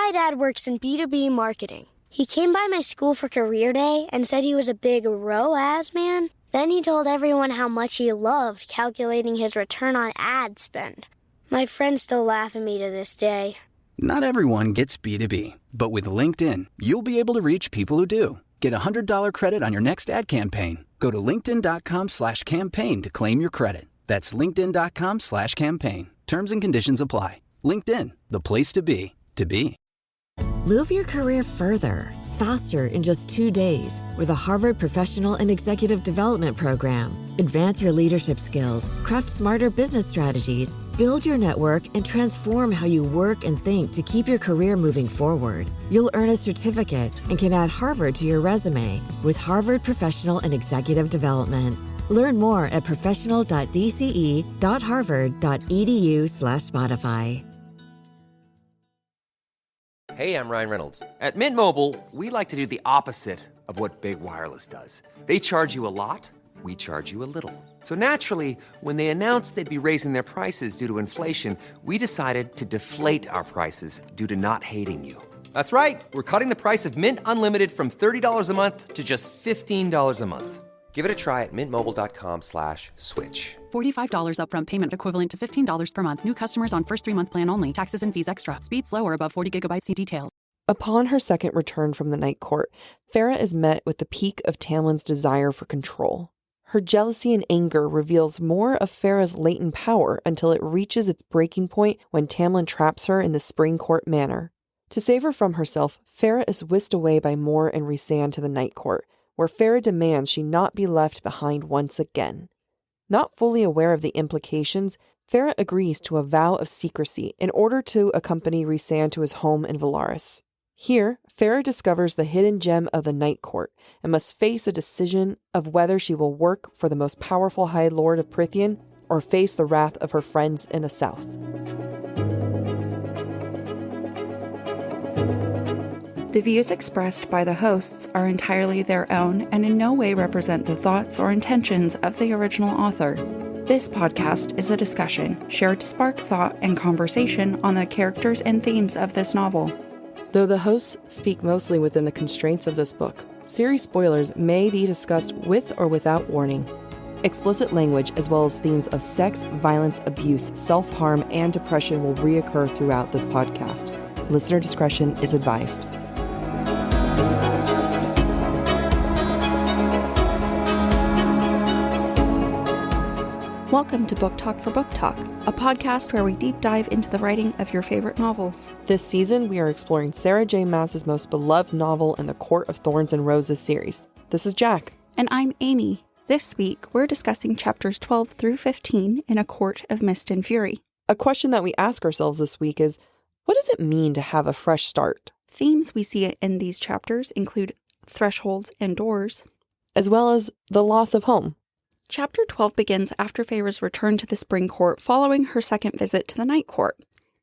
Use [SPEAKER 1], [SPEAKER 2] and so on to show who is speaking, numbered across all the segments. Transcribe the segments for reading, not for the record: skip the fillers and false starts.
[SPEAKER 1] My dad works in B2B marketing. He came by my school for career day and said he was a big ROAS man. Then he told everyone how much he loved calculating his return on ad spend. My friends still laugh at me to this day.
[SPEAKER 2] Not everyone gets B2B, but with LinkedIn, you'll be able to reach people who do. Get a $100 credit on your next ad campaign. Go to linkedin.com/campaign to claim your credit. That's linkedin.com/campaign. Terms and conditions apply. LinkedIn, the place to be, to be.
[SPEAKER 3] Move your career further, faster in just 2 days with a Harvard Professional and Executive Development Program. Advance your leadership skills, craft smarter business strategies, build your network, and transform how you work and think to keep your career moving forward. You'll earn a certificate and can add Harvard to your resume with Harvard Professional and Executive Development. Learn more at professional.dce.harvard.edu/Spotify.
[SPEAKER 4] Hey, I'm Ryan Reynolds. At Mint Mobile, we like to do the opposite of what Big Wireless does. They charge you a lot, we charge you a little. So naturally, when they announced they'd be raising their prices due to inflation, we decided to deflate our prices due to not hating you. That's right. We're cutting the price of Mint Unlimited from $30 a month to just $15 a month. Give it a try at mintmobile.com/switch.
[SPEAKER 5] $45 upfront payment equivalent to $15 per month. New customers on first 3-month plan only. Taxes and fees extra. Speed slower above 40 gigabytes. See details.
[SPEAKER 6] Upon her second return from the night court, Feyre is met with the peak of Tamlin's desire for control. Her jealousy and anger reveals more of Feyre's latent power until it reaches its breaking point when Tamlin traps her in the Spring Court Manor. To save her from herself, Feyre is whisked away by Mor and Rhysand to the night court, where Feyre demands she not be left behind once again. Not fully aware of the implications, Feyre agrees to a vow of secrecy in order to accompany Rhysand to his home in Velaris. Here, Feyre discovers the hidden gem of the Night Court and must face a decision of whether she will work for the most powerful High Lord of Prythian or face the wrath of her friends in the south.
[SPEAKER 7] The views expressed by the hosts are entirely their own and in no way represent the thoughts or intentions of the original author. This podcast is a discussion shared to spark thought and conversation on the characters and themes of this novel.
[SPEAKER 6] Though the hosts speak mostly within the constraints of this book, series spoilers may be discussed with or without warning. Explicit language as well as themes of sex, violence, abuse, self-harm, and depression will reoccur throughout this podcast. Listener discretion is advised.
[SPEAKER 7] Welcome to Book Talk for Book Talk, a podcast where we deep dive into the writing of your favorite novels.
[SPEAKER 6] This season, we are exploring Sarah J. Maas's most beloved novel in the Court of Thorns and Roses series. This is Jac.
[SPEAKER 7] And I'm Amy. This week, we're discussing chapters 12 through 15 in A Court of Mist and Fury.
[SPEAKER 6] A question that we ask ourselves this week is, what does it mean to have a fresh start?
[SPEAKER 7] Themes we see in these chapters include thresholds and doors,
[SPEAKER 6] as well as the loss of home.
[SPEAKER 7] Chapter 12 begins after Feyre's return to the Spring Court following her second visit to the Night Court.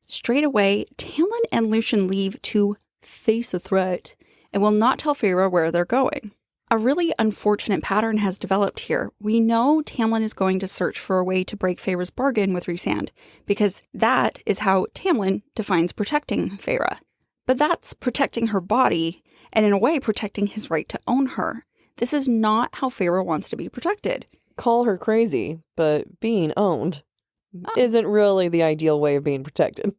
[SPEAKER 7] Straight away, Tamlin and Lucien leave to face a threat and will not tell Feyre where they're going. A really unfortunate pattern has developed here. We know Tamlin is going to search for a way to break Feyre's bargain with Rhysand, because that is how Tamlin defines protecting Feyre. But that's protecting her body, and in a way protecting his right to own her. This is not how Feyre wants to be protected.
[SPEAKER 6] Call her crazy, but being owned isn't really the ideal way of being protected.
[SPEAKER 7] No.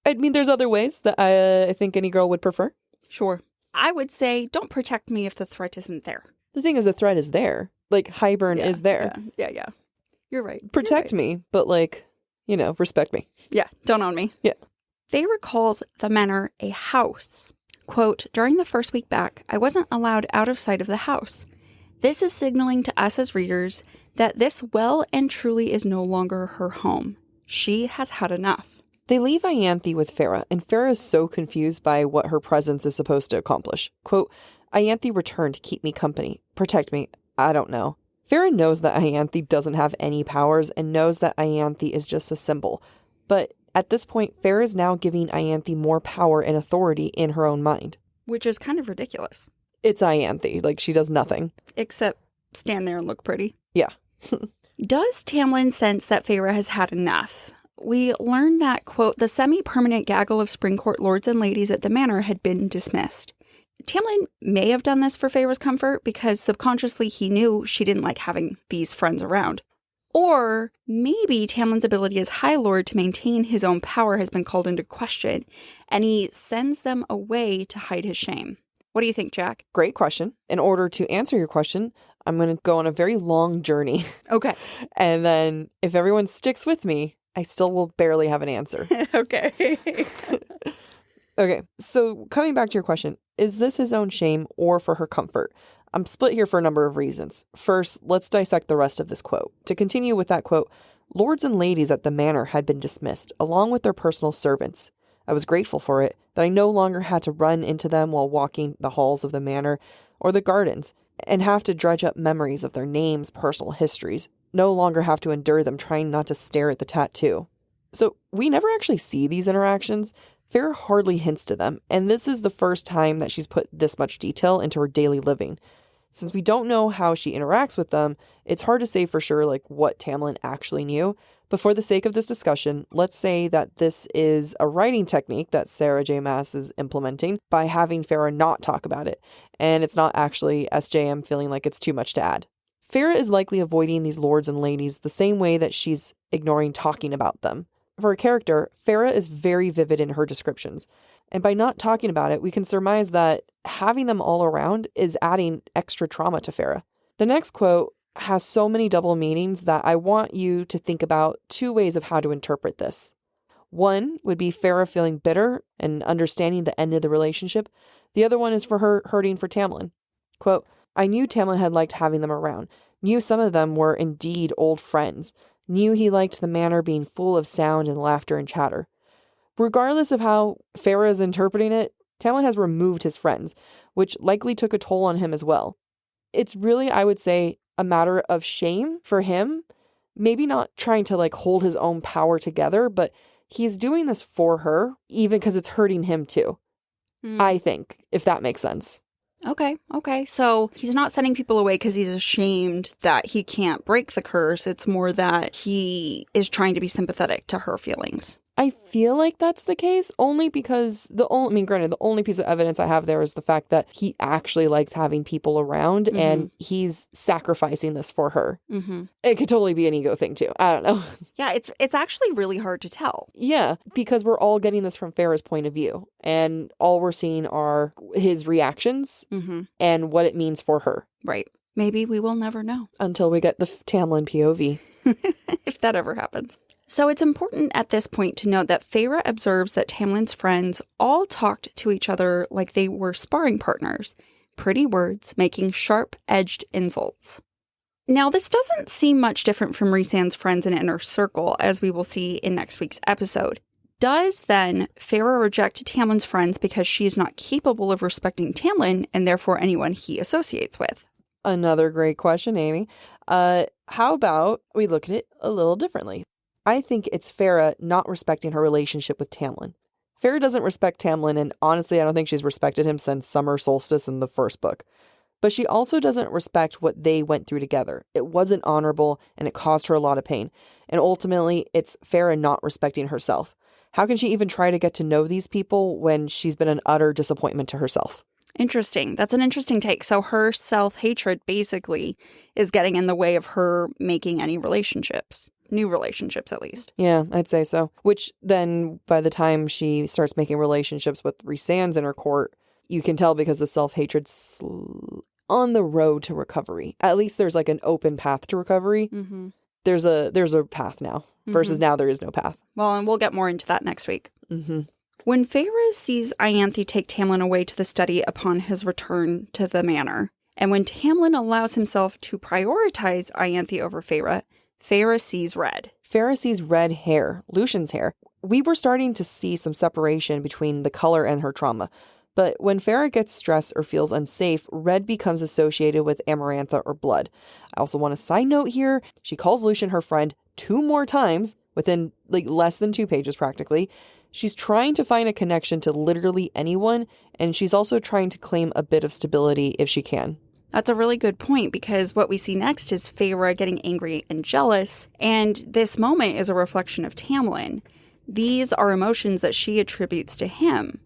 [SPEAKER 6] I mean, there's other ways that I think any girl would prefer.
[SPEAKER 7] Sure. I would say, don't protect me if the threat isn't there.
[SPEAKER 6] The thing is, the threat is there. Like, Hybern is there.
[SPEAKER 7] Yeah. You're right.
[SPEAKER 6] Protect me, but respect me.
[SPEAKER 7] Yeah, don't own me.
[SPEAKER 6] Yeah.
[SPEAKER 7] Feyre calls the manor a house. Quote, during the first week back, I wasn't allowed out of sight of the house. This is signaling to us as readers that this well and truly is no longer her home. She has had enough.
[SPEAKER 6] They leave Ianthe with Feyre, and Feyre is so confused by what her presence is supposed to accomplish. Quote, Ianthe returned to keep me company. Protect me. I don't know. Feyre knows that Ianthe doesn't have any powers and knows that Ianthe is just a symbol. But at this point, Feyre is now giving Ianthe more power and authority in her own mind.
[SPEAKER 7] Which is kind of ridiculous.
[SPEAKER 6] It's Ianthe. Like, she does nothing.
[SPEAKER 7] Except stand there and look pretty.
[SPEAKER 6] Yeah.
[SPEAKER 7] Does Tamlin sense that Feyre has had enough? we learned that, quote, the semi-permanent gaggle of spring court lords and ladies at the manor had been dismissed. Tamlin may have done this for Feyre's comfort because subconsciously he knew she didn't like having these friends around. Or maybe Tamlin's ability as High Lord to maintain his own power has been called into question, and he sends them away to hide his shame. What do you think, Jack?
[SPEAKER 6] Great question. In order to answer your question, I'm going to go on a very long journey.
[SPEAKER 7] Okay.
[SPEAKER 6] And then if everyone sticks with me, I still will barely have an answer.
[SPEAKER 7] Okay.
[SPEAKER 6] Okay, so coming back to your question, is this his own shame or for her comfort? I'm split here for a number of reasons. First, let's dissect the rest of this quote. To continue with that quote, lords and ladies at the manor had been dismissed, along with their personal servants. I was grateful for it, that I no longer had to run into them while walking the halls of the manor or the gardens, and have to dredge up memories of their names, personal histories, no longer have to endure them trying not to stare at the tattoo. So we never actually see these interactions. Feyre hardly hints to them, and this is the first time that she's put this much detail into her daily living. Since we don't know how she interacts with them, it's hard to say for sure what Tamlin actually knew. But for the sake of this discussion, let's say that this is a writing technique that Sarah J. Maas is implementing by having Feyre not talk about it, and it's not actually SJM feeling like it's too much to add. Feyre is likely avoiding these lords and ladies the same way that she's ignoring talking about them. For a character, Feyre is very vivid in her descriptions, and by not talking about it, we can surmise that having them all around is adding extra trauma to Feyre. The next quote has so many double meanings that I want you to think about two ways of how to interpret this. One would be Feyre feeling bitter and understanding the end of the relationship. The other one is for her hurting for Tamlin. Quote, I knew Tamlin had liked having them around, knew some of them were indeed old friends, knew he liked the manor being full of sound and laughter and chatter. Regardless of how Feyre is interpreting it, Tamlin has removed his friends, which likely took a toll on him as well. It's really, I would say, a matter of shame for him, maybe not trying to hold his own power together, but he's doing this for her, even because it's hurting him too. I think, if that makes sense.
[SPEAKER 7] Okay. So he's not sending people away because he's ashamed that he can't break the curse. It's more that he is trying to be sympathetic to her feelings.
[SPEAKER 6] I feel like that's the case only because granted, the only piece of evidence I have there is the fact that he actually likes having people around and he's sacrificing this for her. Mm-hmm. It could totally be an ego thing too. I don't know.
[SPEAKER 7] Yeah, it's actually really hard to tell.
[SPEAKER 6] Yeah, because we're all getting this from Feyre's point of view and all we're seeing are his reactions and what it means for her.
[SPEAKER 7] Right. Maybe we will never know.
[SPEAKER 6] Until we get the Tamlin POV.
[SPEAKER 7] If that ever happens. So it's important at this point to note that Feyre observes that Tamlin's friends all talked to each other like they were sparring partners, pretty words making sharp-edged insults. Now, this doesn't seem much different from Rhysand's friends in Inner Circle, as we will see in next week's episode. Does, then, Feyre reject Tamlin's friends because she is not capable of respecting Tamlin and therefore anyone he associates with?
[SPEAKER 6] Another great question, Amy. How about we look at it a little differently? I think it's Feyre not respecting her relationship with Tamlin. Feyre doesn't respect Tamlin, and honestly, I don't think she's respected him since Summer Solstice in the first book. But she also doesn't respect what they went through together. It wasn't honorable, and it caused her a lot of pain. And ultimately, it's Feyre not respecting herself. How can she even try to get to know these people when she's been an utter disappointment to herself?
[SPEAKER 7] Interesting. That's an interesting take. So her self-hatred basically is getting in the way of her making any relationships. New relationships, at least.
[SPEAKER 6] Yeah, I'd say so. Which then, by the time she starts making relationships with Rhysand's inner court, you can tell because the self-hatred's on the road to recovery. At least there's an open path to recovery. Mm-hmm. There's a path now, versus now there is no path.
[SPEAKER 7] Well, and we'll get more into that next week.
[SPEAKER 6] Mm-hmm.
[SPEAKER 7] When Feyre sees Ianthe take Tamlin away to the study upon his return to the manor, and when Tamlin allows himself to prioritize Ianthe over Feyre, Feyre sees red.
[SPEAKER 6] Feyre sees red hair, Lucian's hair. We were starting to see some separation between the color and her trauma. But when Feyre gets stressed or feels unsafe, red becomes associated with amarantha or blood. I also want a side note here. She calls Lucian her friend 2 more times within less than 2 pages practically. She's trying to find a connection to literally anyone, and she's also trying to claim a bit of stability if she can.
[SPEAKER 7] That's a really good point, because what we see next is Feyre getting angry and jealous, and this moment is a reflection of Tamlin. These are emotions that she attributes to him.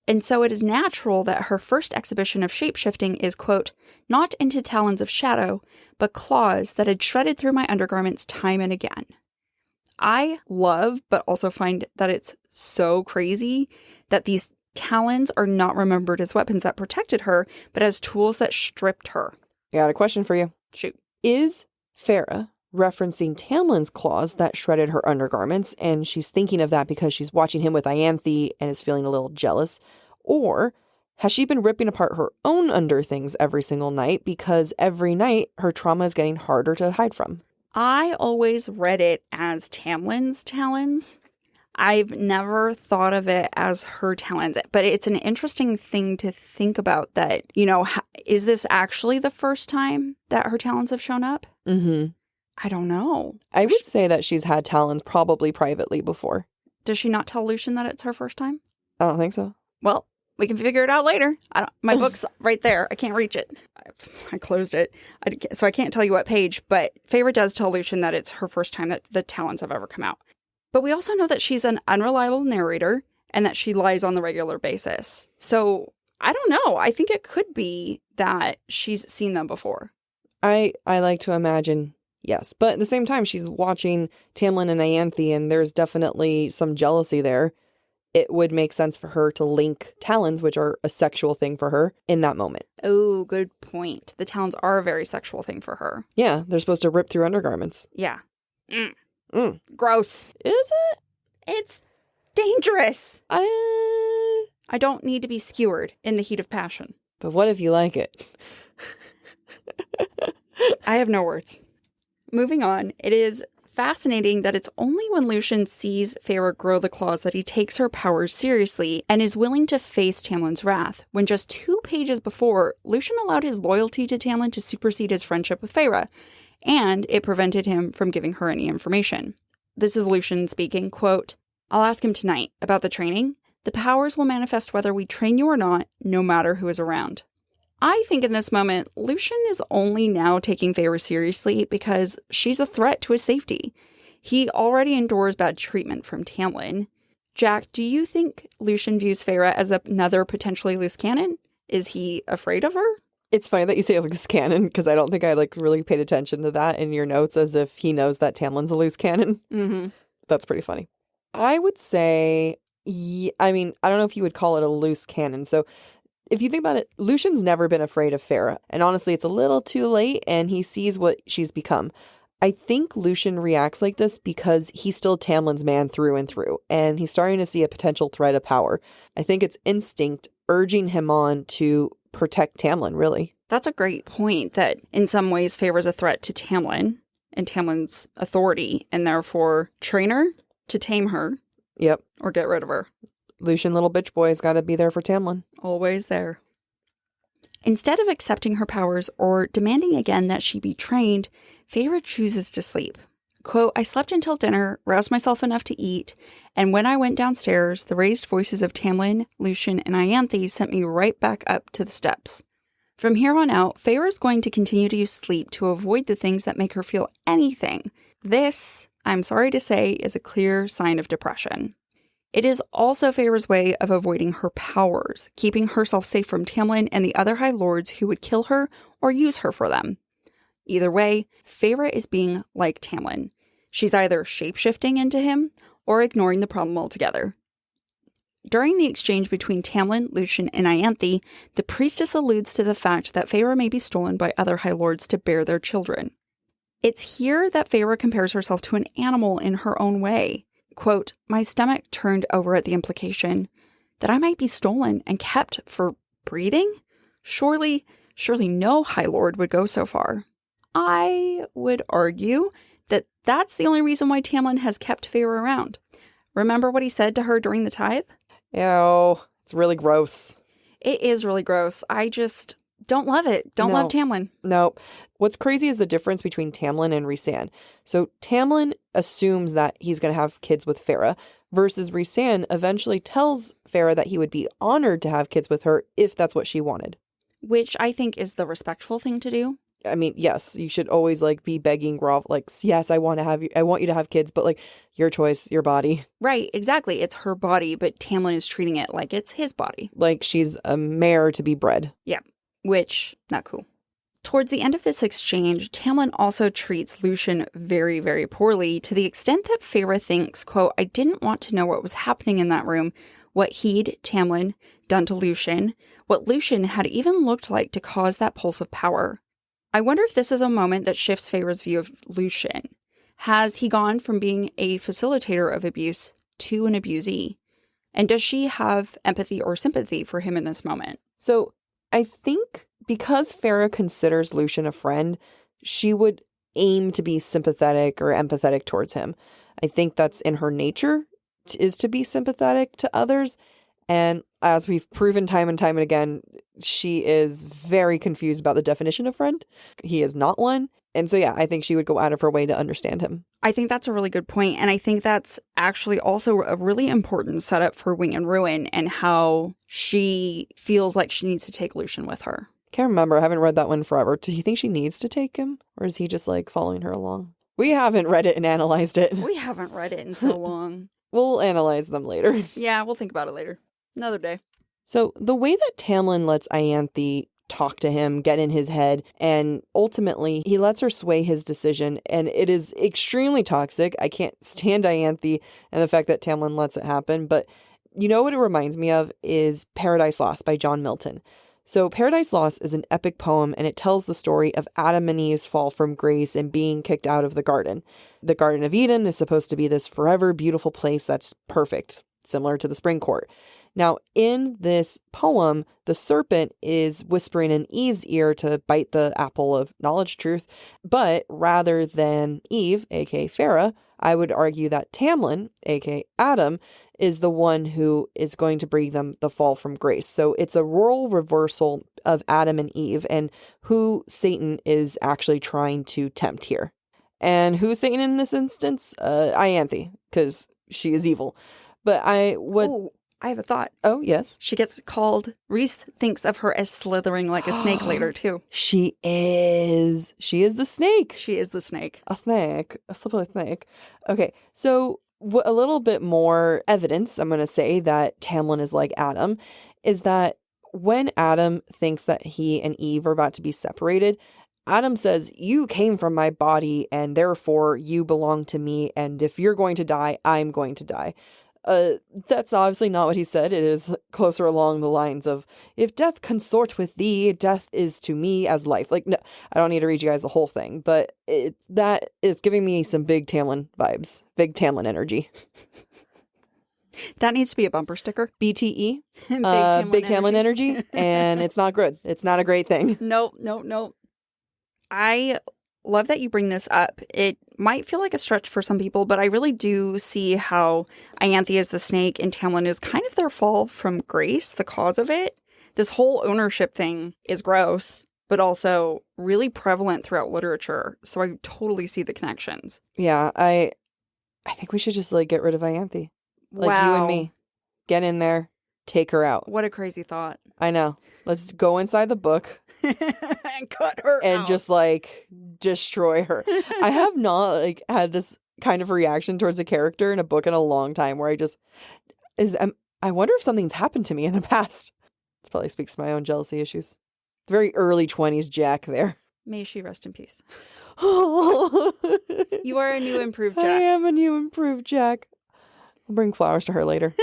[SPEAKER 7] And so it is natural that her first exhibition of shapeshifting is, quote, not into talons of shadow, but claws that had shredded through my undergarments time and again. I love, but also find that it's so crazy that these talons are not remembered as weapons that protected her, but as tools that stripped her.
[SPEAKER 6] I got a question for you.
[SPEAKER 7] Shoot.
[SPEAKER 6] Is Feyre referencing Tamlin's claws that shredded her undergarments, and she's thinking of that because she's watching him with Ianthe and is feeling a little jealous? Or has she been ripping apart her own underthings every single night because every night her trauma is getting harder to hide from?
[SPEAKER 7] I always read it as Tamlin's talons. I've never thought of it as her talons, but it's an interesting thing to think about that, you know, is this actually the first time that her talons have shown up?
[SPEAKER 6] Mm-hmm.
[SPEAKER 7] I don't know.
[SPEAKER 6] I would say that she's had talons probably privately before.
[SPEAKER 7] Does she not tell Lucien that it's her first time?
[SPEAKER 6] I don't think so.
[SPEAKER 7] Well, we can figure it out later. My book's right there. I can't reach it. I closed it. So I can't tell you what page, but Feyre does tell Lucien that it's her first time that the talons have ever come out. But we also know that she's an unreliable narrator and that she lies on the regular basis. So I don't know. I think it could be that she's seen them before.
[SPEAKER 6] I like to imagine, yes. But at the same time, she's watching Tamlin and Ianthe, and there's definitely some jealousy there. It would make sense for her to link talons, which are a sexual thing for her, in that moment.
[SPEAKER 7] Oh, good point. The talons are a very sexual thing for her.
[SPEAKER 6] Yeah, they're supposed to rip through undergarments.
[SPEAKER 7] Yeah. Gross.
[SPEAKER 6] Is it?
[SPEAKER 7] It's dangerous. I don't need to be skewered in the heat of passion.
[SPEAKER 6] But what if you like it?
[SPEAKER 7] I have no words. Moving on, it is fascinating that it's only when Lucien sees Feyre grow the claws that he takes her powers seriously and is willing to face Tamlin's wrath, when just 2 pages before, Lucien allowed his loyalty to Tamlin to supersede his friendship with Feyre, and it prevented him from giving her any information. This is Lucien speaking, quote, I'll ask him tonight about the training. The powers will manifest whether we train you or not, no matter who is around. I think in this moment, Lucien is only now taking Feyre seriously because she's a threat to his safety. He already endures bad treatment from Tamlin. Jack, do you think Lucien views Feyre as another potentially loose cannon? Is he afraid of her?
[SPEAKER 6] It's funny that you say loose cannon, because I don't think I really paid attention to that in your notes, as if he knows that Tamlin's a loose cannon.
[SPEAKER 7] Mm-hmm.
[SPEAKER 6] That's pretty funny. I would say, I mean, I don't know if you would call it a loose cannon. So if you think about it, Lucien's never been afraid of Feyre. And honestly, it's a little too late, and he sees what she's become. I think Lucien reacts like this because he's still Tamlin's man through and through, and he's starting to see a potential threat of power. I think it's instinct urging him on to protect Tamlin, really.
[SPEAKER 7] That's a great point, that in some ways Feyre's a threat to Tamlin and Tamlin's authority, and therefore train her to tame her.
[SPEAKER 6] Yep.
[SPEAKER 7] Or get rid of her.
[SPEAKER 6] Lucien, little bitch boy's got to be there for Tamlin.
[SPEAKER 7] Always there. Instead of accepting her powers or demanding again that she be trained, Feyre chooses to sleep. Quote, I slept until dinner, roused myself enough to eat, and when I went downstairs, the raised voices of Tamlin, Lucien, and Ianthe sent me right back up to the steps. From here on out, Feyre is going to continue to use sleep to avoid the things that make her feel anything. This, I'm sorry to say, is a clear sign of depression. It is also Feyre's way of avoiding her powers, keeping herself safe from Tamlin and the other High Lords who would kill her or use her for them. Either way, Feyre is being like Tamlin. She's either shape-shifting into him or ignoring the problem altogether. During the exchange between Tamlin, Lucien, and Ianthe, the priestess alludes to the fact that Feyre may be stolen by other High Lords to bear their children. It's here that Feyre compares herself to an animal in her own way. Quote, my stomach turned over at the implication that I might be stolen and kept for breeding? Surely no High Lord would go so far. I would argue that that's the only reason why Tamlin has kept Feyre around. Remember what he said to her during the tithe?
[SPEAKER 6] Ew, it's really gross.
[SPEAKER 7] It is really gross. I just don't love it. Don't love Tamlin.
[SPEAKER 6] No. What's crazy is the difference between Tamlin and Rhysand. So Tamlin assumes that he's going to have kids with Feyre, versus Rhysand eventually tells Feyre that he would be honored to have kids with her if that's what she wanted.
[SPEAKER 7] which I think is the respectful thing to do.
[SPEAKER 6] I mean, yes, you should always like be begging, like, yes, I want you to have kids, but like your choice, your body.
[SPEAKER 7] Right, exactly. It's her body, but Tamlin is treating it like it's his body.
[SPEAKER 6] Like she's a mare to be bred.
[SPEAKER 7] Yeah, which, not cool. Towards the end of this exchange, Tamlin also treats Lucien very, very poorly, to the extent that Feyre thinks, quote, I didn't want to know what was happening in that room, what he'd, Tamlin, done to Lucien, what Lucien had even looked like to cause that pulse of power. I wonder if this is a moment that shifts Feyre's view of Lucien. Has he gone from being a facilitator of abuse to an abusee? And does she have empathy or sympathy for him in this moment?
[SPEAKER 6] So I think because Feyre considers Lucien a friend, she would aim to be sympathetic or empathetic towards him. I think that's in her nature, is to be sympathetic to others. And as we've proven time and time and again, she is very confused about the definition of friend. He is not one. And so, yeah, I think she would go out of her way to understand him.
[SPEAKER 7] I think that's a really good point. And I think that's actually also a really important setup for Wing and Ruin and how she feels like she needs to take Lucien with her.
[SPEAKER 6] Can't remember. I haven't read that one forever. Do you think she needs to take him? Or is he just like following her along? We haven't read it and analyzed it.
[SPEAKER 7] We haven't read it in so long.
[SPEAKER 6] We'll analyze them later.
[SPEAKER 7] Yeah, we'll think about it later. Another day.
[SPEAKER 6] So the way that Tamlin lets Ianthe talk to him, get in his head, and ultimately he lets her sway his decision, and it is extremely toxic. I can't stand Ianthe and the fact that Tamlin lets it happen, but you know what it reminds me of is Paradise Lost by John Milton. So Paradise Lost is an epic poem, and it tells the story of Adam and Eve's fall from grace and being kicked out of the garden. The Garden of Eden is supposed to be this forever beautiful place that's perfect, similar to the Spring Court. Now, in this poem, the serpent is whispering in Eve's ear to bite the apple of knowledge, truth. But rather than Eve, aka Feyre, I would argue that Tamlin, aka Adam, is the one who is going to bring them the fall from grace. So it's a role reversal of Adam and Eve and who Satan is actually trying to tempt here. And who's Satan in this instance? Ianthe, because she is evil. But
[SPEAKER 7] I have a thought.
[SPEAKER 6] Oh, yes.
[SPEAKER 7] She gets called, Rhys thinks of her as slithering like a snake later, too.
[SPEAKER 6] She is. She is the snake.
[SPEAKER 7] She is the snake.
[SPEAKER 6] A snake. A slippery snake. Okay, so a little bit more evidence, I'm going to say, that Tamlin is like Adam, is that when Adam thinks that he and Eve are about to be separated, Adam says, you came from my body and therefore you belong to me. And if you're going to die, I'm going to die. That's obviously not what he said. It is closer along the lines of, if death consort with thee, death is to me as life. Like, no, I don't need to read you guys the whole thing, but that is giving me some big Tamlin vibes, big Tamlin energy.
[SPEAKER 7] That needs to be a bumper sticker.
[SPEAKER 6] BTE,
[SPEAKER 7] Big
[SPEAKER 6] Tamlin energy, and it's not good. It's not a great thing.
[SPEAKER 7] No. I love that you bring this up. It might feel like a stretch for some people, but I really do see how Ianthe is the snake and Tamlin is kind of their fall from grace, the cause of it. This whole ownership thing is gross, but also really prevalent throughout literature. So I totally see the connections.
[SPEAKER 6] Yeah, I think we should just like get rid of Ianthe. Like you and me. Get in there. Take her out.
[SPEAKER 7] What a crazy thought.
[SPEAKER 6] I know. Let's go inside the book.
[SPEAKER 7] And cut her
[SPEAKER 6] and
[SPEAKER 7] out.
[SPEAKER 6] Just like destroy her. I have not like had this kind of reaction towards a character in a book in a long time where I wonder if something's happened to me in the past. This probably speaks to my own jealousy issues. Very early 20s Jac there.
[SPEAKER 7] May she rest in peace. You are a new improved Jac.
[SPEAKER 6] I am a new improved Jac. I'll bring flowers to her later.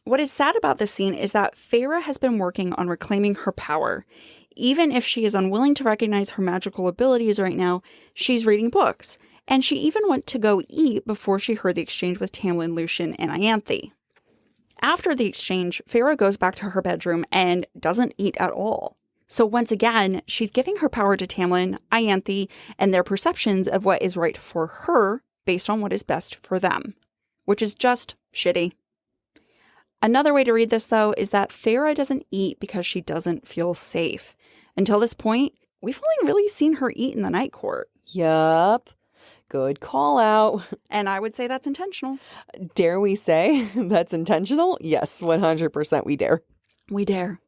[SPEAKER 7] What is sad about this scene is that Feyre has been working on reclaiming her power. Even if she is unwilling to recognize her magical abilities right now, she's reading books. And she even went to go eat before she heard the exchange with Tamlin, Lucien, and Ianthe. After the exchange, Feyre goes back to her bedroom and doesn't eat at all. So once again, she's giving her power to Tamlin, Ianthe, and their perceptions of what is right for her based on what is best for them. Which is just shitty. Another way to read this, though, is that Feyre doesn't eat because she doesn't feel safe. Until this point, we've only really seen her eat in the Night Court.
[SPEAKER 6] Yup. Good call out.
[SPEAKER 7] And I would say that's intentional.
[SPEAKER 6] Dare we say that's intentional? Yes, 100% we dare.
[SPEAKER 7] We dare.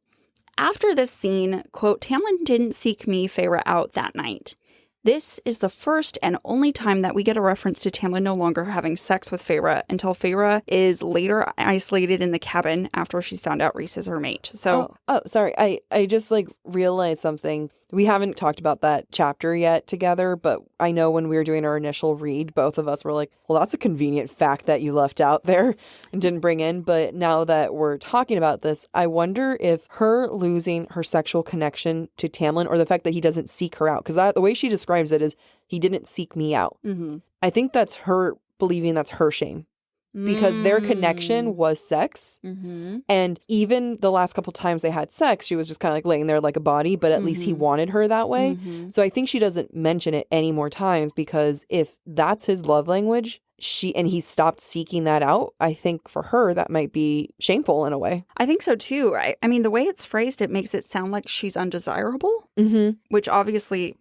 [SPEAKER 7] After this scene, quote, Tamlin didn't seek me, Feyre, out that night. This is the first and only time that we get a reference to Tamlin no longer having sex with Feyre until Feyre is later isolated in the cabin after she's found out Rhys is her mate. So,
[SPEAKER 6] sorry. I just realized something. We haven't talked about that chapter yet together, but I know when we were doing our initial read, both of us were like, well, that's a convenient fact that you left out there and didn't bring in. But now that we're talking about this, I wonder if her losing her sexual connection to Tamlin, or the fact that he doesn't seek her out, because the way she describes it is, he didn't seek me out.
[SPEAKER 7] mm-hmm.
[SPEAKER 6] I think that's her believing that's her shame. Because their connection was sex.
[SPEAKER 7] Mm-hmm.
[SPEAKER 6] And even the last couple times they had sex, she was just kind of laying there like a body, but at least he wanted her that way.
[SPEAKER 7] Mm-hmm.
[SPEAKER 6] So I think she doesn't mention it any more times, because if that's his love language, he stopped seeking that out, I think for her that might be shameful in a way.
[SPEAKER 7] I think so too. I mean, the way it's phrased, it makes it sound like she's undesirable,
[SPEAKER 6] Mm-hmm.
[SPEAKER 7] which obviously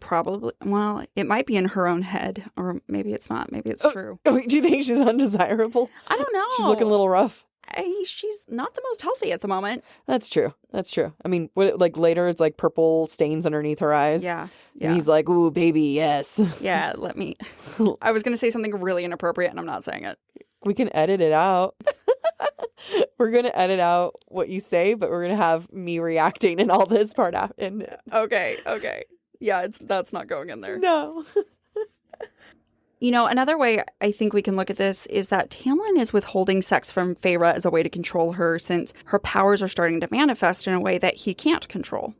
[SPEAKER 7] well, it might be in her own head, or maybe it's not. Maybe it's true.
[SPEAKER 6] Do you think she's undesirable?
[SPEAKER 7] I don't know.
[SPEAKER 6] She's looking a little rough.
[SPEAKER 7] She's not the most healthy at the moment.
[SPEAKER 6] That's true. I mean, later it's like purple stains underneath her eyes.
[SPEAKER 7] Yeah.
[SPEAKER 6] And he's like, ooh, baby, yes.
[SPEAKER 7] Yeah, let me. I was going to say something really inappropriate, and I'm not saying it.
[SPEAKER 6] We can edit it out. We're going to edit out what you say, but we're going to have me reacting in all this part.
[SPEAKER 7] Okay. Yeah, that's not going in there.
[SPEAKER 6] No.
[SPEAKER 7] You know, another way I think we can look at this is that Tamlin is withholding sex from Feyre as a way to control her, since her powers are starting to manifest in a way that he can't control.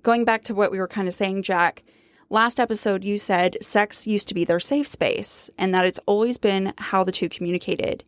[SPEAKER 7] Going back to what we were kind of saying, Jack, last episode you said sex used to be their safe space and that it's always been how the two communicated.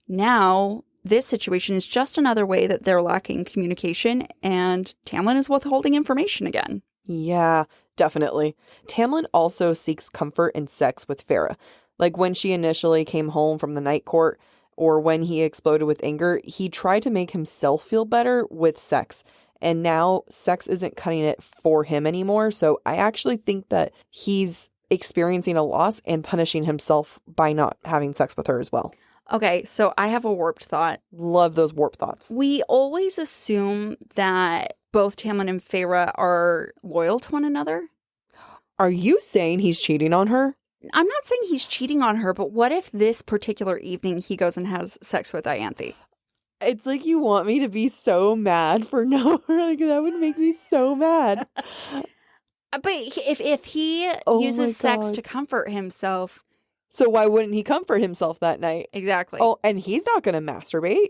[SPEAKER 7] Now, this situation is just another way that they're lacking communication, and Tamlin is withholding information again.
[SPEAKER 6] Yeah, definitely. Tamlin also seeks comfort in sex with Feyre. Like when she initially came home from the night court, or when he exploded with anger, he tried to make himself feel better with sex. And now sex isn't cutting it for him anymore. So I actually think that he's experiencing a loss and punishing himself by not having sex with her as well.
[SPEAKER 7] Okay, so I have a warped thought.
[SPEAKER 6] Love those warped thoughts.
[SPEAKER 7] We always assume that both Tamlin and Feyre are loyal to one another.
[SPEAKER 6] Are you saying he's cheating on her?
[SPEAKER 7] I'm not saying he's cheating on her, but what if this particular evening he goes and has sex with Ianthe?
[SPEAKER 6] It's like you want me to be so mad for no, like that would make me so mad.
[SPEAKER 7] But if he uses sex to comfort himself.
[SPEAKER 6] So why wouldn't he comfort himself that night?
[SPEAKER 7] Exactly.
[SPEAKER 6] Oh, and he's not going to masturbate.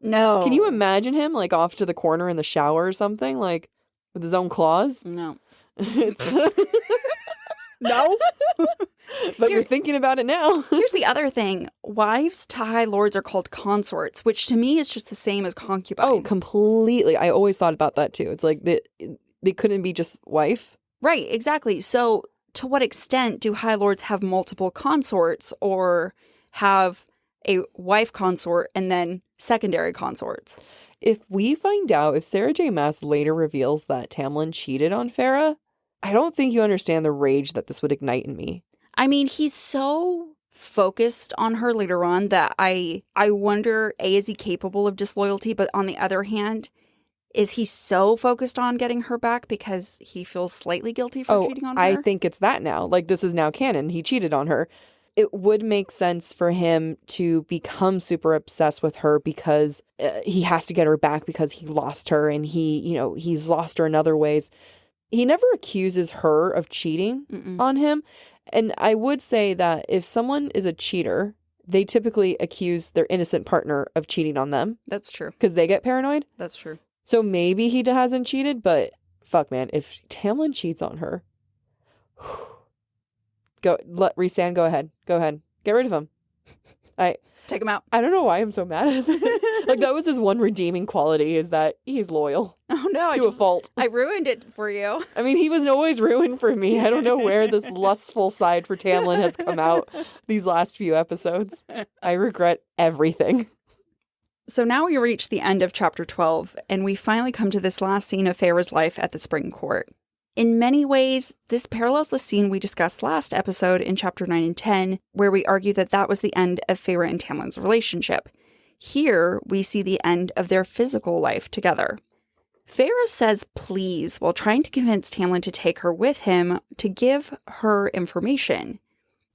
[SPEAKER 7] No.
[SPEAKER 6] Can you imagine him like off to the corner in the shower or something, like with his own claws?
[SPEAKER 7] No.
[SPEAKER 6] No? But you're thinking about it now.
[SPEAKER 7] Here's the other thing. Wives to high lords are called consorts, which to me is just the same as concubine.
[SPEAKER 6] Oh, completely. I always thought about that too. It's like they couldn't be just wife.
[SPEAKER 7] Right, exactly. So to what extent do high lords have multiple consorts, or have a wife consort and then secondary consorts?
[SPEAKER 6] If we find out, if Sarah J. Maas later reveals that Tamlin cheated on Feyre, I don't think you understand the rage that this would ignite in me.
[SPEAKER 7] I mean, he's so focused on her later on that I wonder, A, is he capable of disloyalty? But on the other hand, is he so focused on getting her back because he feels slightly guilty for cheating on her?
[SPEAKER 6] I think it's that now. Like, this is now canon. He cheated on her. It would make sense for him to become super obsessed with her because he has to get her back because he lost her, and he's lost her in other ways. He never accuses her of cheating on him. And I would say that if someone is a cheater, they typically accuse their innocent partner of cheating on them.
[SPEAKER 7] That's true.
[SPEAKER 6] Because they get paranoid.
[SPEAKER 7] That's true.
[SPEAKER 6] So maybe he hasn't cheated, but fuck, man, if Tamlin cheats on her, Rhys-Anne, go ahead. Get rid of him.
[SPEAKER 7] Take him out.
[SPEAKER 6] I don't know why I'm so mad at this. Like, that was his one redeeming quality, is that he's loyal.
[SPEAKER 7] Oh, no.
[SPEAKER 6] To a fault.
[SPEAKER 7] I ruined it for you.
[SPEAKER 6] I mean, he was always ruined for me. I don't know where this lustful side for Tamlin has come out these last few episodes. I regret everything.
[SPEAKER 7] So now we reach the end of chapter 12, and we finally come to this last scene of Feyre's life at the Spring Court. In many ways, this parallels the scene we discussed last episode in chapter 9 and 10, where we argue that that was the end of Feyre and Tamlin's relationship. Here, we see the end of their physical life together. Feyre says please while trying to convince Tamlin to take her with him to give her information.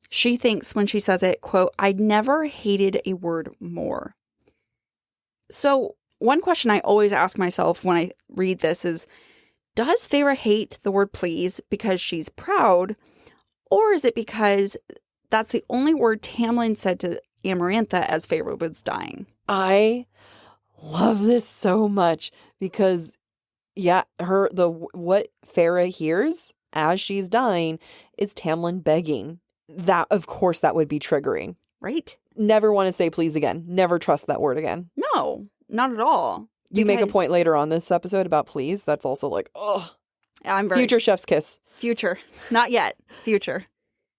[SPEAKER 7] She thinks when she says it, quote, "I'd never hated a word more." So one question I always ask myself when I read this is, does Feyre hate the word please because she's proud, or is it because that's the only word Tamlin said to Amarantha as Feyre was dying?
[SPEAKER 6] I love this so much because, yeah, what Feyre hears as she's dying is Tamlin begging. That, of course, that would be triggering.
[SPEAKER 7] Right?
[SPEAKER 6] Never want to say please again. Never trust that word again.
[SPEAKER 7] No, not at all.
[SPEAKER 6] You make a point later on this episode about please. That's also like, oh,
[SPEAKER 7] I'm very
[SPEAKER 6] future chef's kiss.
[SPEAKER 7] Future. Not yet. Future.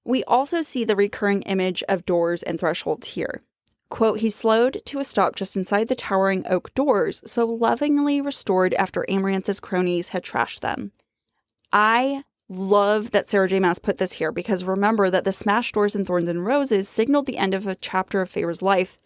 [SPEAKER 7] We also see the recurring image of doors and thresholds here. Quote, "He slowed to a stop just inside the towering oak doors, so lovingly restored after Amarantha's cronies had trashed them." I love that Sarah J. Maas put this here because remember that the smashed doors in Thorns and Roses signaled the end of a chapter of Feyre's life.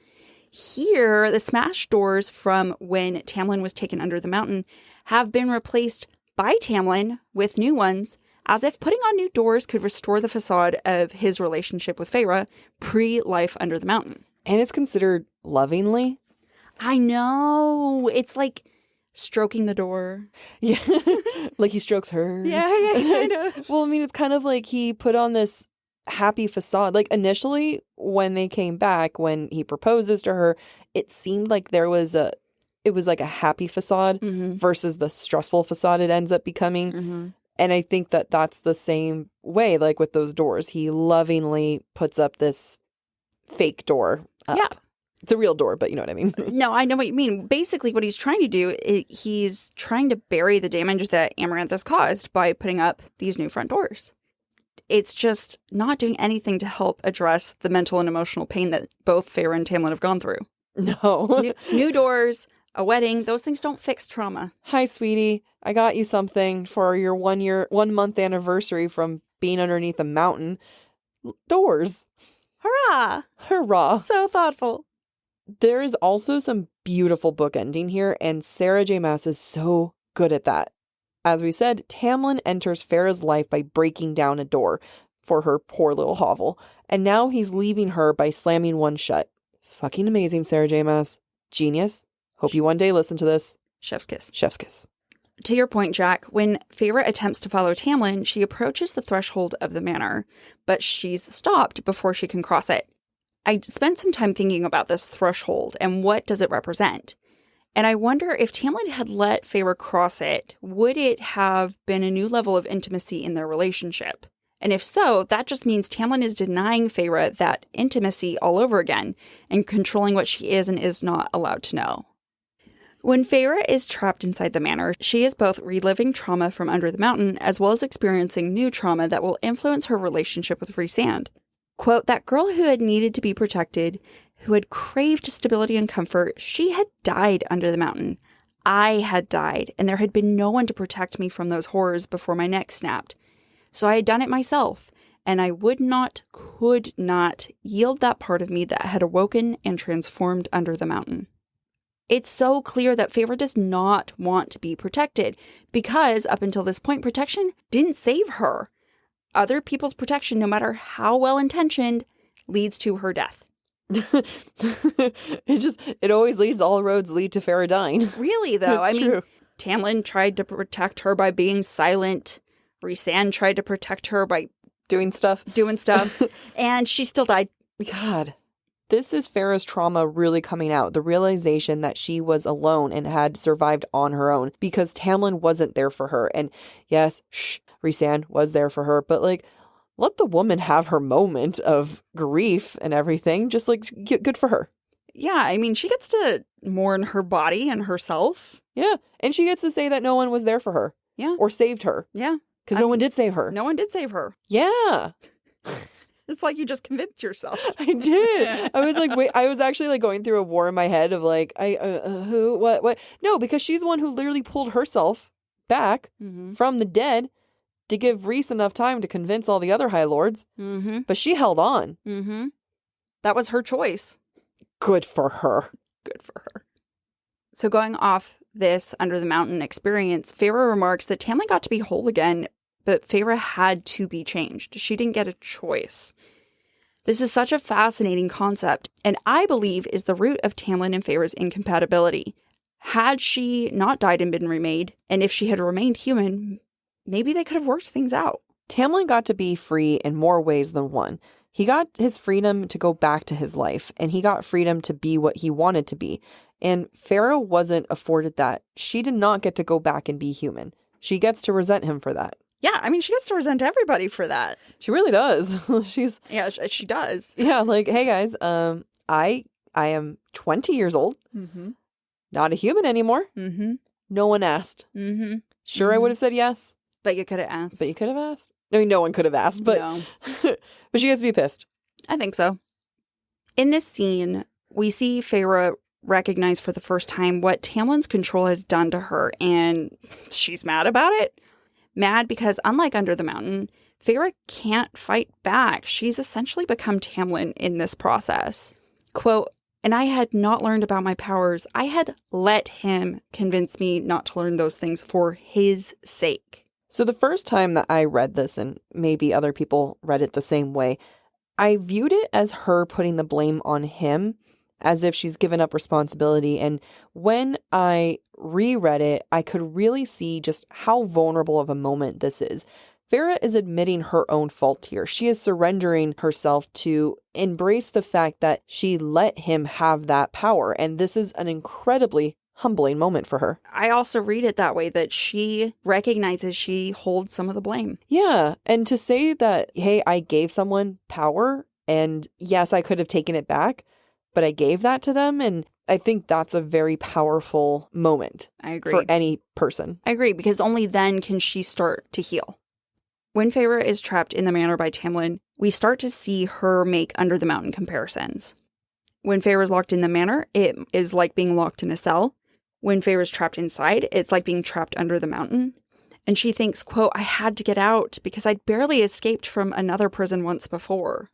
[SPEAKER 7] Here, the smashed doors from when Tamlin was taken under the mountain have been replaced by Tamlin with new ones, as if putting on new doors could restore the facade of his relationship with Feyre pre-life under the mountain.
[SPEAKER 6] And it's considered lovingly.
[SPEAKER 7] I know. It's like stroking the door.
[SPEAKER 6] Yeah. Like he strokes her.
[SPEAKER 7] Yeah, I know.
[SPEAKER 6] Well, I mean, it's kind of like he put on this happy facade. Like initially when they came back, when he proposes to her, it seemed like it was like a happy facade versus the stressful facade it ends up becoming. And I think that that's the same way, like with those doors. He lovingly puts up this fake door up.
[SPEAKER 7] Yeah.
[SPEAKER 6] It's a real door, but you know what I mean.
[SPEAKER 7] No, I know what you mean. Basically, what he's trying to do, he's trying to bury the damage that Amarantha's caused by putting up these new front doors. It's just not doing anything to help address the mental and emotional pain that both Feyre and Tamlin have gone through.
[SPEAKER 6] No.
[SPEAKER 7] New doors, a wedding, those things don't fix trauma.
[SPEAKER 6] Hi, sweetie. I got you something for your 1 month anniversary from being underneath a mountain. Doors.
[SPEAKER 7] Hurrah!
[SPEAKER 6] Hurrah.
[SPEAKER 7] So thoughtful.
[SPEAKER 6] There is also some beautiful book ending here, and Sarah J. Maas is so good at that. As we said, Tamlin enters Feyre's life by breaking down a door for her poor little hovel, and now he's leaving her by slamming one shut. Fucking amazing, Sarah J. Maas. Genius. Hope you one day listen to this.
[SPEAKER 7] Chef's kiss.
[SPEAKER 6] Chef's kiss.
[SPEAKER 7] To your point, Jack, when Feyre attempts to follow Tamlin, she approaches the threshold of the manor, but she's stopped before she can cross it. I spent some time thinking about this threshold and what does it represent. And I wonder if Tamlin had let Feyre cross it, would it have been a new level of intimacy in their relationship? And if so, that just means Tamlin is denying Feyre that intimacy all over again and controlling what she is and is not allowed to know. When Feyre is trapped inside the manor, she is both reliving trauma from under the mountain as well as experiencing new trauma that will influence her relationship with Rhysand. Quote, "That girl who had needed to be protected, who had craved stability and comfort, she had died under the mountain. I had died, and there had been no one to protect me from those horrors before my neck snapped. So I had done it myself, and I could not yield that part of me that had awoken and transformed under the mountain." It's so clear that Feyre does not want to be protected because up until this point, protection didn't save her. Other people's protection, no matter how well-intentioned, leads to her death.
[SPEAKER 6] It always leads, all roads lead to Feyre dying.
[SPEAKER 7] Really, though.
[SPEAKER 6] I mean,
[SPEAKER 7] Tamlin tried to protect her by being silent. Rhysand tried to protect her by
[SPEAKER 6] doing stuff.
[SPEAKER 7] And she still died.
[SPEAKER 6] God. This is Feyre's trauma really coming out. The realization that she was alone and had survived on her own because Tamlin wasn't there for her. And yes, Rhysand was there for her, but like, let the woman have her moment of grief and everything. Just like, good for her.
[SPEAKER 7] Yeah, I mean, she gets to mourn her body and herself.
[SPEAKER 6] Yeah, and she gets to say that no one was there for her.
[SPEAKER 7] Yeah.
[SPEAKER 6] Or saved her.
[SPEAKER 7] Yeah.
[SPEAKER 6] Because no one did save her.
[SPEAKER 7] No one did save her.
[SPEAKER 6] Yeah.
[SPEAKER 7] It's like you just convinced yourself.
[SPEAKER 6] I did. I was like, wait, I was actually like going through a war in my head of like, who, what? No, because she's the one who literally pulled herself back from the dead to give Rhys enough time to convince all the other High Lords. But she held on.
[SPEAKER 7] That was her choice.
[SPEAKER 6] Good for her.
[SPEAKER 7] Good for her. So going off this Under the Mountain experience, Feyre remarks that Tamlin got to be whole again, but Feyre had to be changed. She didn't get a choice. This is such a fascinating concept, and I believe is the root of Tamlin and Feyre's incompatibility. Had she not died and been remade, and if she had remained human, maybe they could have worked things out.
[SPEAKER 6] Tamlin got to be free in more ways than one. He got his freedom to go back to his life, and he got freedom to be what he wanted to be. And Feyre wasn't afforded that. She did not get to go back and be human. She gets to resent him for that.
[SPEAKER 7] Yeah, I mean, she gets to resent everybody for that.
[SPEAKER 6] She really does.
[SPEAKER 7] Yeah, she does.
[SPEAKER 6] Yeah, like, hey guys, I am 20 years old, not a human anymore. No one asked. Sure, I would have said yes.
[SPEAKER 7] But you could have asked.
[SPEAKER 6] But you could have asked. I mean, no one could have asked, but
[SPEAKER 7] No.
[SPEAKER 6] but she has to be pissed.
[SPEAKER 7] I think so. In this scene, we see Feyre recognize for the first time what Tamlin's control has done to her, and she's mad about it. Mad because, unlike Under the Mountain, Feyre can't fight back. She's essentially become Tamlin in this process. Quote, "And I had not learned about my powers. I had let him convince me not to learn those things for his sake."
[SPEAKER 6] So the first time that I read this, and maybe other people read it the same way, I viewed it as her putting the blame on him, as if she's given up responsibility. And when I reread it, I could really see just how vulnerable of a moment this is. Feyre is admitting her own fault here. She is surrendering herself to embrace the fact that she let him have that power. And this is an incredibly humbling moment for her.
[SPEAKER 7] I also read it that way, that she recognizes she holds some of the blame.
[SPEAKER 6] Yeah. And to say that, hey, I gave someone power, and yes, I could have taken it back, but I gave that to them. And I think that's a very powerful moment.
[SPEAKER 7] I agree.
[SPEAKER 6] For any person.
[SPEAKER 7] I agree, because only then can she start to heal. When Feyre is trapped in the manor by Tamlin, we start to see her make Under the Mountain comparisons. When Feyre is locked in the manor, it is like being locked in a cell. When Feyre is trapped inside, it's like being trapped under the mountain. And she thinks, quote, "I had to get out because I'd barely escaped from another prison once before."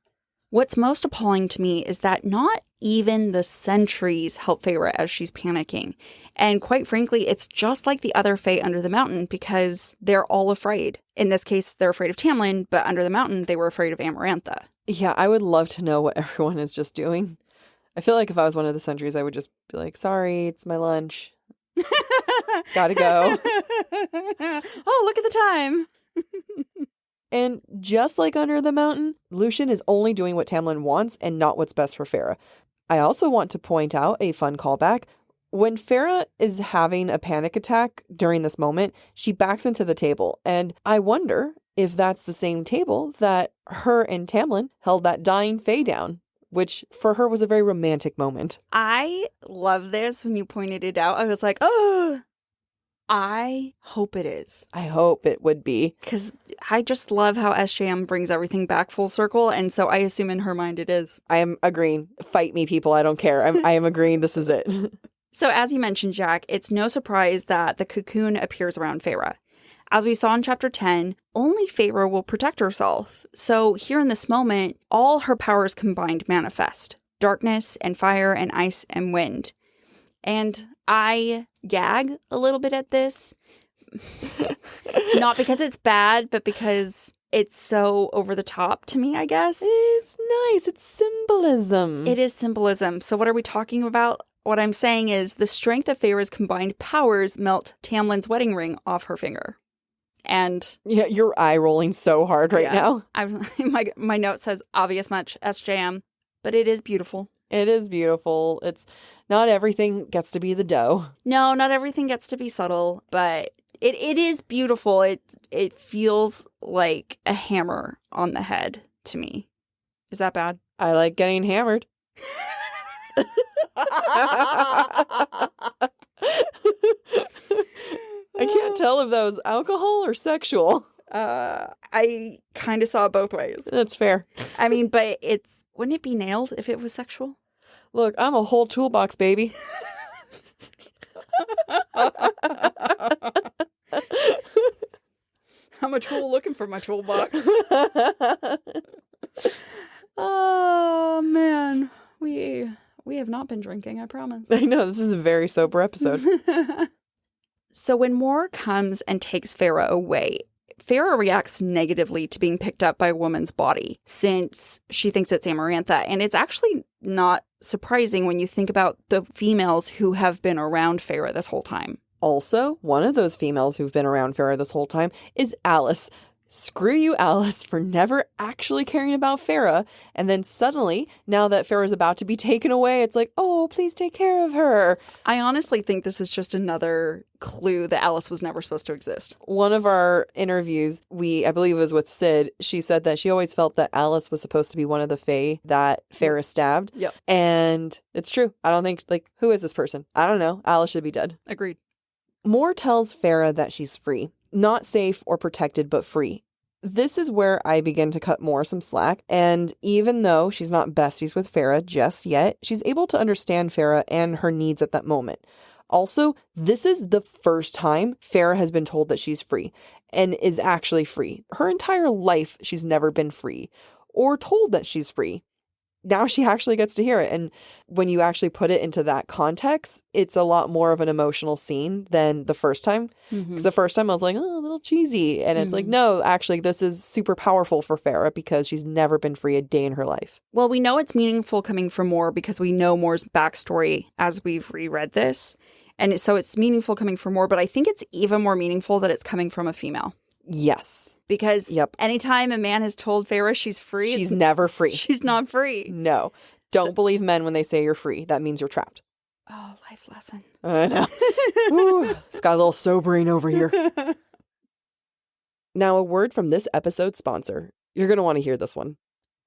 [SPEAKER 7] What's most appalling to me is that not even the sentries help Feyre as she's panicking. And quite frankly, it's just like the other Fae Under the Mountain, because they're all afraid. In this case, they're afraid of Tamlin, but Under the Mountain, they were afraid of Amarantha.
[SPEAKER 6] Yeah, I would love to know what everyone is just doing. I feel like if I was one of the sentries, I would just be like, sorry, it's my lunch. Gotta go.
[SPEAKER 7] Oh, look at the time.
[SPEAKER 6] And just like Under the Mountain, Lucien is only doing what Tamlin wants and not what's best for Feyre. I also want to point out a fun callback. When Feyre is having a panic attack during this moment, she backs into the table. And I wonder if that's the same table that her and Tamlin held that dying Fae down, which for her was a very romantic moment.
[SPEAKER 7] I love this when you pointed it out. I was like, oh, I hope it is.
[SPEAKER 6] I hope it would be.
[SPEAKER 7] Because I just love how SJM brings everything back full circle. And so I assume in her mind it is.
[SPEAKER 6] I am agreeing. Fight me, people. I don't care. I am agreeing. This is it.
[SPEAKER 7] So as you mentioned, Jac, it's no surprise that the cocoon appears around Feyre. As we saw in Chapter 10, only Feyre will protect herself. So here in this moment, all her powers combined manifest. Darkness and fire and ice and wind. And I gag a little bit at this. Not because it's bad, but because it's so over the top to me, I guess.
[SPEAKER 6] It's nice. It's symbolism.
[SPEAKER 7] It is symbolism. So what are we talking about? What I'm saying is the strength of Feyre's combined powers melt Tamlin's wedding ring off her finger. And
[SPEAKER 6] yeah, you're eye rolling so hard right now.
[SPEAKER 7] My note says obvious much SJM, but it is beautiful.
[SPEAKER 6] It is beautiful. It's not everything gets to be the dough.
[SPEAKER 7] No, not everything gets to be subtle, but it is beautiful. It feels like a hammer on the head to me. Is that bad?
[SPEAKER 6] I like getting hammered. I can't tell if that was alcohol or sexual.
[SPEAKER 7] I kind of saw it both ways.
[SPEAKER 6] That's fair.
[SPEAKER 7] I mean, but wouldn't it be nailed if it was sexual?
[SPEAKER 6] Look, I'm a whole toolbox, baby.
[SPEAKER 7] I'm a tool looking for my toolbox. Oh, man. We have not been drinking, I promise.
[SPEAKER 6] I know, this is a very sober episode.
[SPEAKER 7] So when Moore comes and takes Feyre away, Feyre reacts negatively to being picked up by a woman's body since she thinks it's Amarantha. And it's actually not surprising when you think about the females who have been around Feyre this whole time.
[SPEAKER 6] Also, one of those females who've been around Feyre this whole time is Alice. Screw you, Alice, for never actually caring about Feyre. And then suddenly, now that Feyre's about to be taken away, it's like, oh, please take care of her.
[SPEAKER 7] I honestly think this is just another clue that Alice was never supposed to exist.
[SPEAKER 6] One of our interviews, I believe it was with Sid, she said that she always felt that Alice was supposed to be one of the Fae that Feyre stabbed.
[SPEAKER 7] Yep.
[SPEAKER 6] And it's true. I don't think, who is this person? I don't know. Alice should be dead.
[SPEAKER 7] Agreed.
[SPEAKER 6] Moore tells Feyre that she's free. Not safe or protected, but free. This is where I begin to cut Moore some slack, and even though she's not besties with Feyre just yet, she's able to understand Feyre and her needs at that moment. Also, this is the first time Feyre has been told that she's free, and is actually free. Her entire life, she's never been free, or told that she's free. Now she actually gets to hear it. And when you actually put it into that context, it's a lot more of an emotional scene than the first time. Because the first time I was like, oh, a little cheesy. And it's like, no, actually, this is super powerful for Feyre because she's never been free a day in her life.
[SPEAKER 7] Well, we know it's meaningful coming from Moore because we know Moore's backstory as we've reread this. And so it's meaningful coming from Moore, but I think it's even more meaningful that it's coming from a female.
[SPEAKER 6] Yes.
[SPEAKER 7] Because anytime a man has told Feyre she's free,
[SPEAKER 6] she's never free.
[SPEAKER 7] She's not free.
[SPEAKER 6] No. Don't believe men when they say you're free. That means you're trapped.
[SPEAKER 7] Oh, life lesson.
[SPEAKER 6] I know. Ooh, it's got a little sobering over here. Now, a word from this episode's sponsor. You're going to want to hear this one.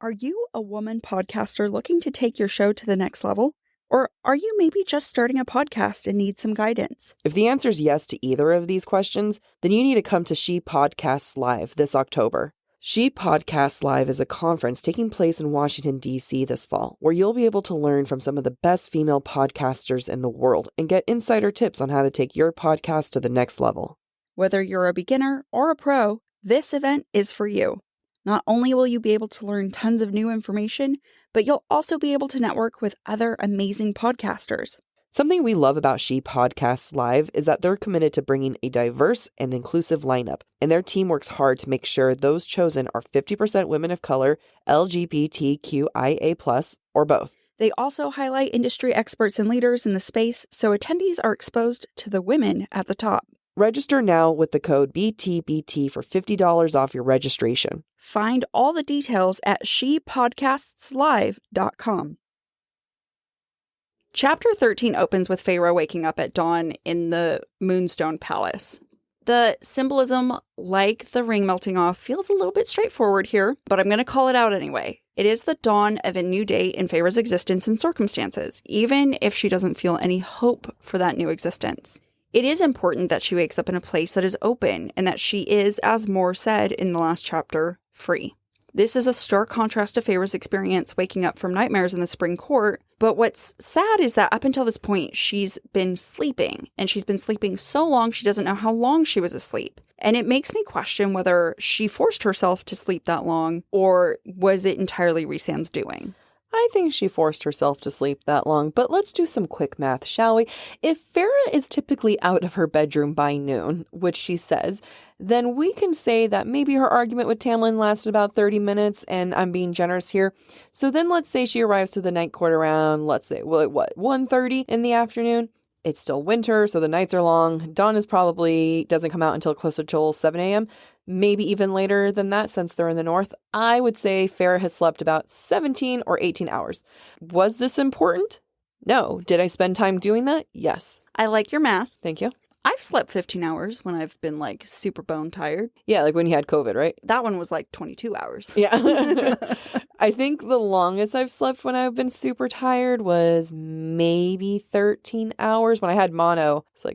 [SPEAKER 7] Are you a woman podcaster looking to take your show to the next level? Or are you maybe just starting a podcast and need some guidance?
[SPEAKER 6] If the answer is yes to either of these questions, then you need to come to She Podcasts Live this October. She Podcasts Live is a conference taking place in Washington, D.C. this fall, where you'll be able to learn from some of the best female podcasters in the world and get insider tips on how to take your podcast to the next level.
[SPEAKER 7] Whether you're a beginner or a pro, this event is for you. Not only will you be able to learn tons of new information, but you'll also be able to network with other amazing podcasters.
[SPEAKER 6] Something we love about She Podcasts Live is that they're committed to bringing a diverse and inclusive lineup, and their team works hard to make sure those chosen are 50% women of color, LGBTQIA+, or both.
[SPEAKER 7] They also highlight industry experts and leaders in the space, so attendees are exposed to the women at the top.
[SPEAKER 6] Register now with the code BTBT for $50 off your registration.
[SPEAKER 7] Find all the details at shepodcastslive.com. Chapter 13 opens with Feyre waking up at dawn in the Moonstone Palace. The symbolism, like the ring melting off, feels a little bit straightforward here, but I'm going to call it out anyway. It is the dawn of a new day in Feyre's existence and circumstances, even if she doesn't feel any hope for that new existence. It is important that she wakes up in a place that is open and that she is, as Moore said in the last chapter, free. This is a stark contrast to Feyre's experience waking up from nightmares in the Spring Court, but what's sad is that up until this point, she's been sleeping, and she's been sleeping so long she doesn't know how long she was asleep. And it makes me question whether she forced herself to sleep that long, or was it entirely Rhysand's doing?
[SPEAKER 6] I think she forced herself to sleep that long, but let's do some quick math, shall we? If Feyre is typically out of her bedroom by noon, which she says, then we can say that maybe her argument with Tamlin lasted about 30 minutes, and I'm being generous here. So then let's say she arrives to the night court around, let's say, 1:30 in the afternoon? It's still winter, so the nights are long. Dawn is probably doesn't come out until closer to 7 a.m., maybe even later than that since they're in the north. I would say Feyre has slept about 17 or 18 hours. Was this important? No. Did I spend time doing that? Yes.
[SPEAKER 7] I like your math.
[SPEAKER 6] Thank you.
[SPEAKER 7] I've slept 15 hours when I've been super bone tired.
[SPEAKER 6] Yeah, like when you had COVID, right?
[SPEAKER 7] That one was 22 hours.
[SPEAKER 6] Yeah. I think the longest I've slept when I've been super tired was maybe 13 hours. When I had mono, it's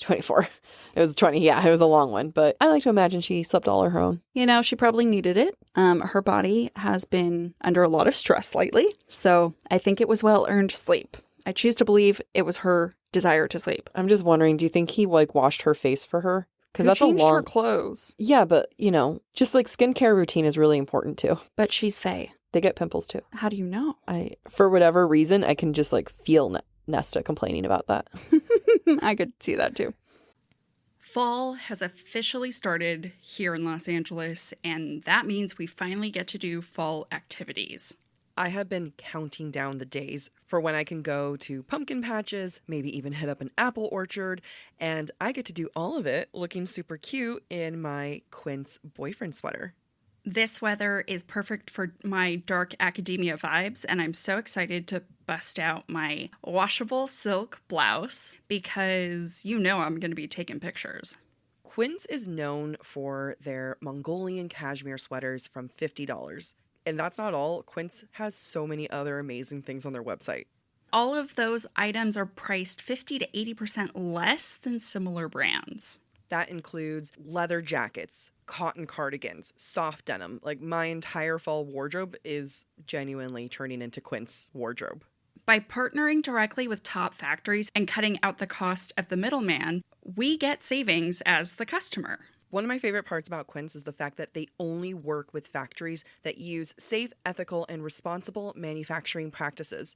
[SPEAKER 6] 24. It was 20. Yeah, it was a long one. But I like to imagine she slept all on her own.
[SPEAKER 7] She probably needed it. Her body has been under a lot of stress lately. So I think it was well-earned sleep. I choose to believe it was her desire to sleep.
[SPEAKER 6] I'm just wondering, do you think he washed her face for her? Because that's a long...
[SPEAKER 7] changed her clothes.
[SPEAKER 6] Yeah, but, just skincare routine is really important too.
[SPEAKER 7] But she's Fae.
[SPEAKER 6] They get pimples too.
[SPEAKER 7] How do you know?
[SPEAKER 6] For whatever reason, I can just feel Nesta complaining about that.
[SPEAKER 7] I could see that too. Fall has officially started here in Los Angeles, and that means we finally get to do fall activities.
[SPEAKER 6] I have been counting down the days for when I can go to pumpkin patches, maybe even hit up an apple orchard, and I get to do all of it looking super cute in my Quince boyfriend sweater.
[SPEAKER 7] This weather is perfect for my dark academia vibes, and I'm so excited to bust out my washable silk blouse because you know I'm going to be taking pictures.
[SPEAKER 6] Quince is known for their Mongolian cashmere sweaters from $50. And that's not all. Quince has so many other amazing things on their website.
[SPEAKER 7] All of those items are priced 50 to 80% less than similar brands.
[SPEAKER 6] That includes leather jackets, cotton cardigans, soft denim. Like, my entire fall wardrobe is genuinely turning into Quince wardrobe.
[SPEAKER 7] By partnering directly with top factories and cutting out the cost of the middleman, we get savings as the customer.
[SPEAKER 6] One of my favorite parts about Quince is the fact that they only work with factories that use safe, ethical, and responsible manufacturing practices.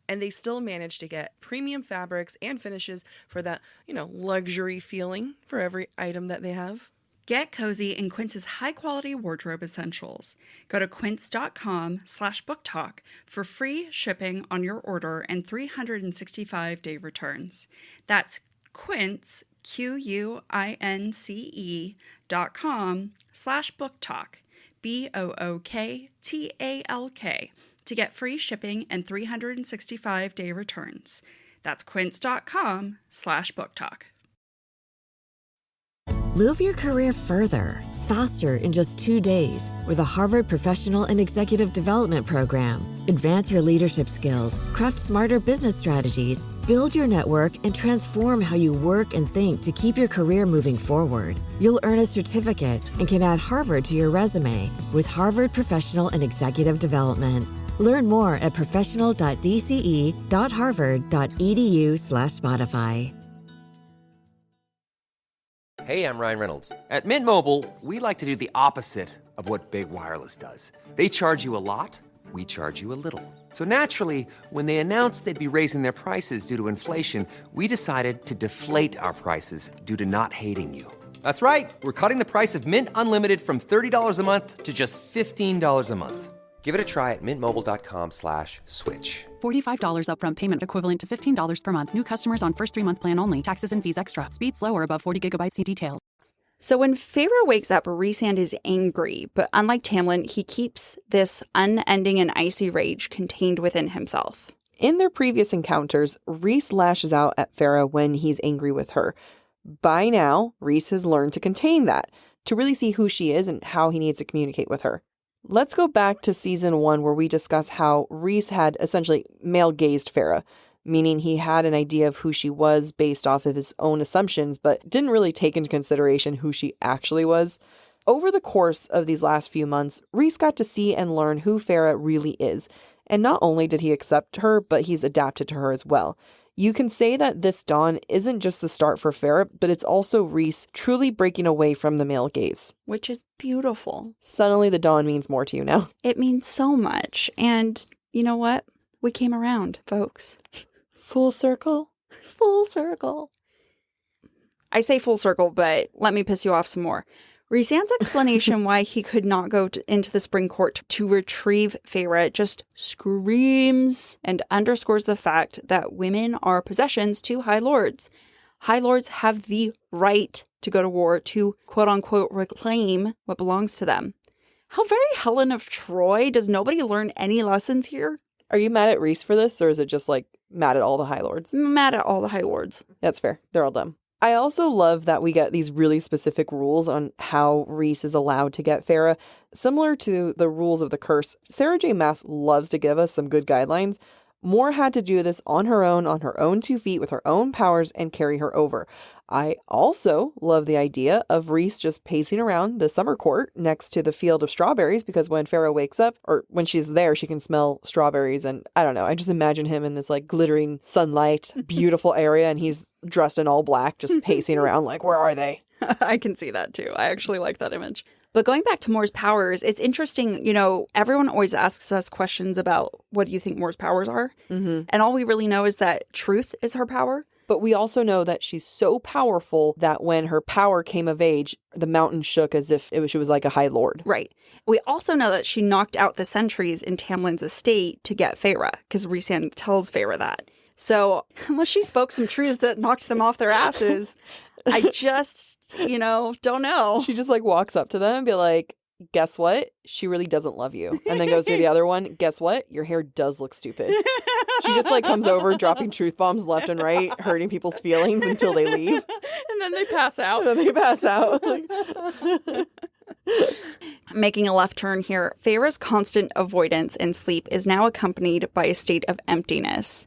[SPEAKER 6] And they still manage to get premium fabrics and finishes for that, luxury feeling for every item that they have.
[SPEAKER 7] Get cozy in Quince's high-quality wardrobe essentials. Go to quince.com/booktalk for free shipping on your order and 365-day returns. That's Quince, QUINCE.com/booktalk, BOOKTALK, to get free shipping and 365-day returns. That's quince.com/booktalk.
[SPEAKER 3] Move your career further, faster in just 2 days with a Harvard Professional and Executive Development Program. Advance your leadership skills, craft smarter business strategies, build your network, and transform how you work and think to keep your career moving forward. You'll earn a certificate and can add Harvard to your resume with Harvard Professional and Executive Development. Learn more at professional.dce.harvard.edu/Spotify.
[SPEAKER 4] Hey, I'm Ryan Reynolds. At Mint Mobile, we like to do the opposite of what Big Wireless does. They charge you a lot, we charge you a little. So naturally, when they announced they'd be raising their prices due to inflation, we decided to deflate our prices due to not hating you. That's right. We're cutting the price of Mint Unlimited from $30 a month to just $15 a month. Give it a try at mintmobile.com/switch.
[SPEAKER 5] $45 upfront payment equivalent to $15 per month. New customers on first 3-month plan only. Taxes and fees extra. Speed slower above 40 gigabytes. See details.
[SPEAKER 7] So when Feyre wakes up, Rhysand is angry, but unlike Tamlin, he keeps this unending and icy rage contained within himself.
[SPEAKER 6] In their previous encounters, Rhys lashes out at Feyre when he's angry with her. By now, Rhys has learned to contain that, to really see who she is and how he needs to communicate with her. Let's go back to season 1 where we discuss how Rhys had essentially male-gazed Feyre, meaning he had an idea of who she was based off of his own assumptions, but didn't really take into consideration who she actually was. Over the course of these last few months, Rhys got to see and learn who Feyre really is, and not only did he accept her, but he's adapted to her as well. You can say that this dawn isn't just the start for Feyre, but it's also Rhys truly breaking away from the male gaze.
[SPEAKER 7] Which is beautiful.
[SPEAKER 6] Suddenly the dawn means more to you now.
[SPEAKER 7] It means so much. And you know what? We came around, folks.
[SPEAKER 6] Full circle?
[SPEAKER 7] Full circle. I say full circle, but let me piss you off some more. Rhysand's explanation why he could not go into the spring court to retrieve Feyre just screams and underscores the fact that women are possessions to High Lords. High Lords have the right to go to war to, quote-unquote, reclaim what belongs to them. How very Helen of Troy. Does nobody learn any lessons here?
[SPEAKER 6] Are you mad at Rhys for this, or is it just like mad at all the High Lords?
[SPEAKER 7] Mad at all the High Lords.
[SPEAKER 6] That's fair. They're all dumb. I also love that we get these really specific rules on how Rhys is allowed to get Feyre. Similar to the rules of the curse, Sarah J. Maas loves to give us some good guidelines. Moore had to do this on her own 2 feet, with her own powers, and carry her over. I also love the idea of Rhys just pacing around the summer court next to the field of strawberries, because when Feyre wakes up, or when she's there, she can smell strawberries. And I don't know, I just imagine him in this like glittering sunlight, beautiful area, and he's dressed in all black, just pacing around like, where are they?
[SPEAKER 7] I can see that too. I actually like that image. But going back to Moore's powers, it's interesting, everyone always asks us questions about what do you think Moore's powers are? Mm-hmm. And all we really know is that truth is her power.
[SPEAKER 6] But we also know that she's so powerful that when her power came of age, the mountain shook as if she was like a high lord.
[SPEAKER 7] Right. We also know that she knocked out the sentries in Tamlin's estate to get Feyre, because Rhysand tells Feyre that. So unless she spoke some truths that knocked them off their asses, I just, don't know.
[SPEAKER 6] She just like walks up to them and be like, guess what? She really doesn't love you. And then goes to the other one. Guess what? Your hair does look stupid. She just like comes over dropping truth bombs left and right, hurting people's feelings until they leave.
[SPEAKER 7] And then they pass out. Making a left turn here, Feyre's constant avoidance in sleep is now accompanied by a state of emptiness.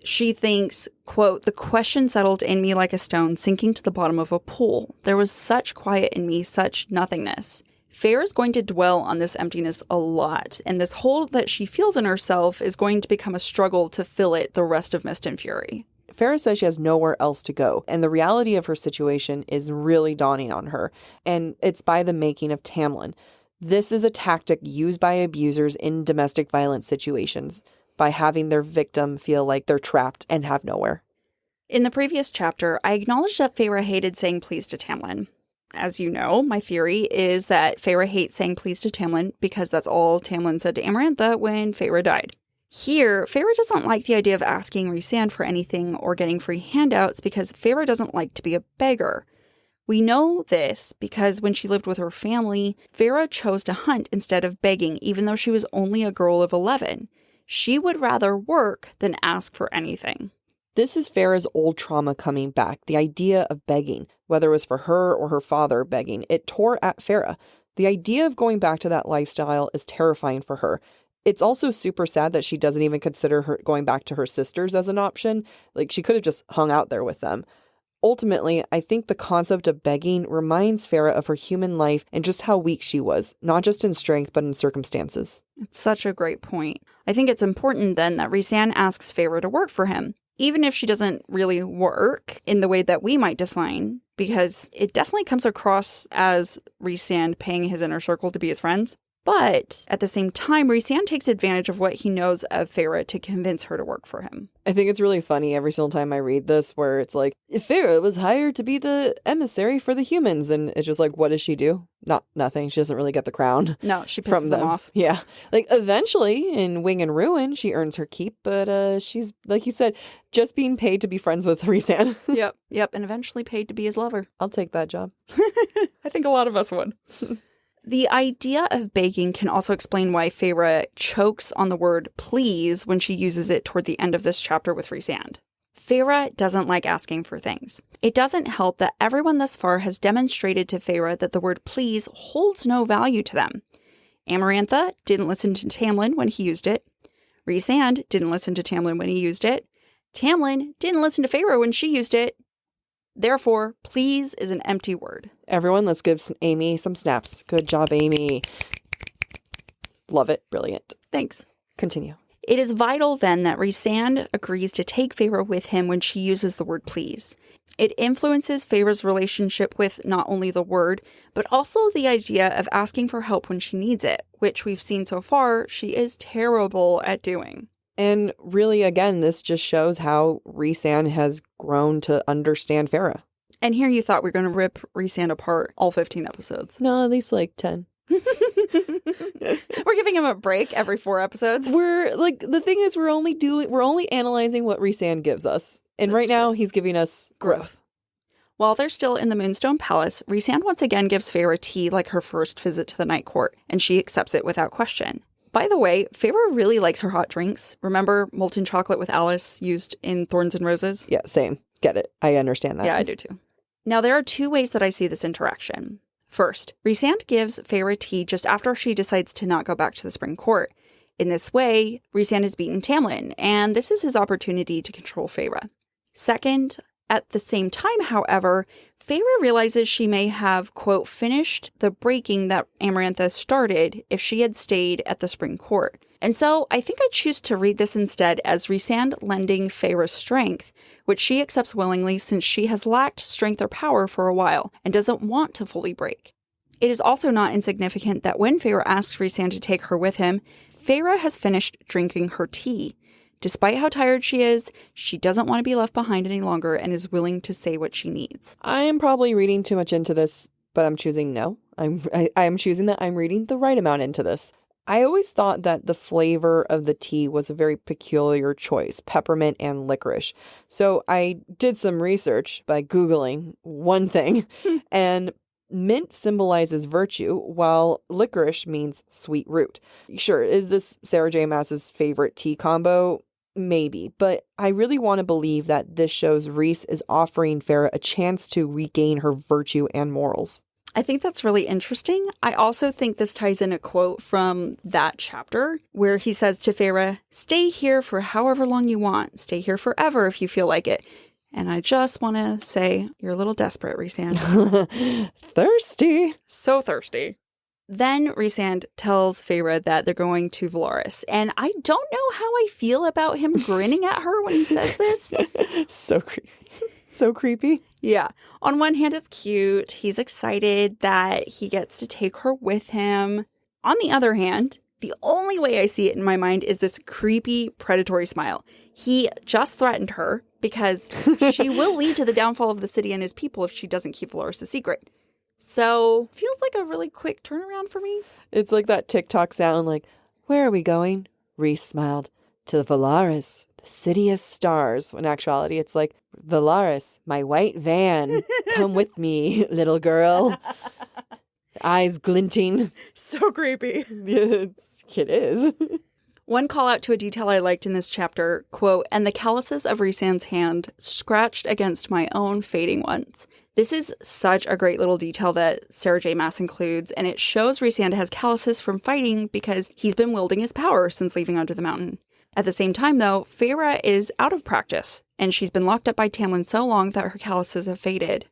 [SPEAKER 7] She thinks, quote, "The question settled in me like a stone sinking to the bottom of a pool. There was such quiet in me, such nothingness." Feyre is going to dwell on this emptiness a lot, and this hole that she feels in herself is going to become a struggle to fill it the rest of Mist and Fury.
[SPEAKER 6] Feyre says she has nowhere else to go, and the reality of her situation is really dawning on her, and it's by the making of Tamlin. This is a tactic used by abusers in domestic violence situations, by having their victim feel like they're trapped and have nowhere.
[SPEAKER 7] In the previous chapter, I acknowledged that Feyre hated saying please to Tamlin. As you know, my theory is that Feyre hates saying please to Tamlin because that's all Tamlin said to Amarantha when Feyre died. Here, Feyre doesn't like the idea of asking Rhysand for anything or getting free handouts because Feyre doesn't like to be a beggar. We know this because when she lived with her family, Feyre chose to hunt instead of begging even though she was only a girl of 11. She would rather work than ask for anything.
[SPEAKER 6] This is Feyre's old trauma coming back, the idea of begging. Whether it was for her or her father begging, it tore at Feyre. The idea of going back to that lifestyle is terrifying for her. It's also super sad that she doesn't even consider her going back to her sisters as an option. Like, she could have just hung out there with them. Ultimately, I think the concept of begging reminds Feyre of her human life and just how weak she was, not just in strength, but in circumstances.
[SPEAKER 7] It's such a great point. I think it's important then that Rhysand asks Feyre to work for him, even if she doesn't really work in the way that we might define, because it definitely comes across as Rhysand paying his inner circle to be his friends. But at the same time, Rhysand takes advantage of what he knows of Feyre to convince her to work for him.
[SPEAKER 6] I think it's really funny every single time I read this where it's like, Feyre was hired to be the emissary for the humans. And it's just like, what does she do? Nothing. She doesn't really get the crown.
[SPEAKER 7] No, she pisses
[SPEAKER 6] from
[SPEAKER 7] them off.
[SPEAKER 6] Yeah. Like, eventually in Wing and Ruin, she earns her keep. But she's, like you said, just being paid to be friends with Rhysand.
[SPEAKER 7] Yep. And eventually paid to be his lover.
[SPEAKER 6] I'll take that job.
[SPEAKER 7] I think a lot of us would. The idea of begging can also explain why Feyre chokes on the word please when she uses it toward the end of this chapter with Rhysand. Feyre doesn't like asking for things. It doesn't help that everyone thus far has demonstrated to Feyre that the word please holds no value to them. Amarantha didn't listen to Tamlin when he used it. Rhysand didn't listen to Tamlin when he used it. Tamlin didn't listen to Feyre when she used it. Therefore, please is an empty word.
[SPEAKER 6] Everyone, let's give Amy some snaps. Good job, Amy. Love it. Brilliant.
[SPEAKER 7] Thanks.
[SPEAKER 6] Continue.
[SPEAKER 7] It is vital then that Rhysand agrees to take Feyre with him when she uses the word please. It influences Feyre's relationship with not only the word, but also the idea of asking for help when she needs it, which we've seen so far she is terrible at doing.
[SPEAKER 6] And really, again, this just shows how Rhysand has grown to understand Feyre.
[SPEAKER 7] And here you thought we were going to rip Rhysand apart all 15 episodes.
[SPEAKER 6] No, at least like 10.
[SPEAKER 7] We're giving him a break every 4 episodes.
[SPEAKER 6] We're like, the thing is, we're only analyzing what Rhysand gives us. And that's right now, he's giving us growth.
[SPEAKER 7] While they're still in the Moonstone Palace, Rhysand once again gives Feyre tea like her first visit to the Night Court, and she accepts it without question. By the way, Feyre really likes her hot drinks. Remember molten chocolate with Alice used in Thorns and Roses?
[SPEAKER 6] Yeah, same. Get it. I understand that.
[SPEAKER 7] Yeah, I do too. Now, there are 2 ways that I see this interaction. First, Rhysand gives Feyre tea just after she decides to not go back to the Spring Court. In this way, Rhysand has beaten Tamlin, and this is his opportunity to control Feyre. Second, at the same time, however, Feyre realizes she may have, quote, finished the breaking that Amarantha started if she had stayed at the Spring Court. And so I think I choose to read this instead as Rhysand lending Feyre strength, which she accepts willingly since she has lacked strength or power for a while and doesn't want to fully break. It is also not insignificant that when Feyre asks Rhysand to take her with him, Feyre has finished drinking her tea. Despite how tired she is, she doesn't want to be left behind any longer and is willing to say what she needs.
[SPEAKER 6] I am probably reading too much into this, but I'm choosing no. I'm choosing that I'm reading the right amount into this. I always thought that the flavor of the tea was a very peculiar choice, peppermint and licorice. So I did some research by Googling one thing, and mint symbolizes virtue, while licorice means sweet root. Sure, is this Sarah J. Maas's favorite tea combo? Maybe, but I really want to believe that this shows Rhys is offering Feyre a chance to regain her virtue and morals.
[SPEAKER 7] I think that's really interesting. I also think this ties in a quote from that chapter where he says to Feyre, "Stay here for however long you want. Stay here forever if you feel like it." And I just want to say, you're a little desperate, Rhysand.
[SPEAKER 6] Thirsty.
[SPEAKER 7] So thirsty. Then Rhysand tells Feyre that they're going to Velaris. And I don't know how I feel about him grinning at her when he says this.
[SPEAKER 6] So creepy. So creepy.
[SPEAKER 7] Yeah. On one hand, it's cute. He's excited that he gets to take her with him. On the other hand, the only way I see it in my mind is this creepy, predatory smile. He just threatened her because she will lead to the downfall of the city and his people if she doesn't keep Velaris a secret. So, feels like a really quick turnaround for me.
[SPEAKER 6] It's like that TikTok sound like, "Where are we going?" Rhys smiled. "To Velaris, the city of stars." When in actuality, it's like, "Velaris, my white van. Come with me, little girl." Eyes glinting.
[SPEAKER 7] So creepy.
[SPEAKER 6] It is.
[SPEAKER 7] One call out to a detail I liked in this chapter, quote, "And the calluses of Rhysand's hand scratched against my own fading ones." This is such a great little detail that Sarah J. Maas includes, and it shows Rhysand has calluses from fighting because he's been wielding his power since leaving Under the Mountain. At the same time, though, Feyre is out of practice, and she's been locked up by Tamlin so long that her calluses have faded.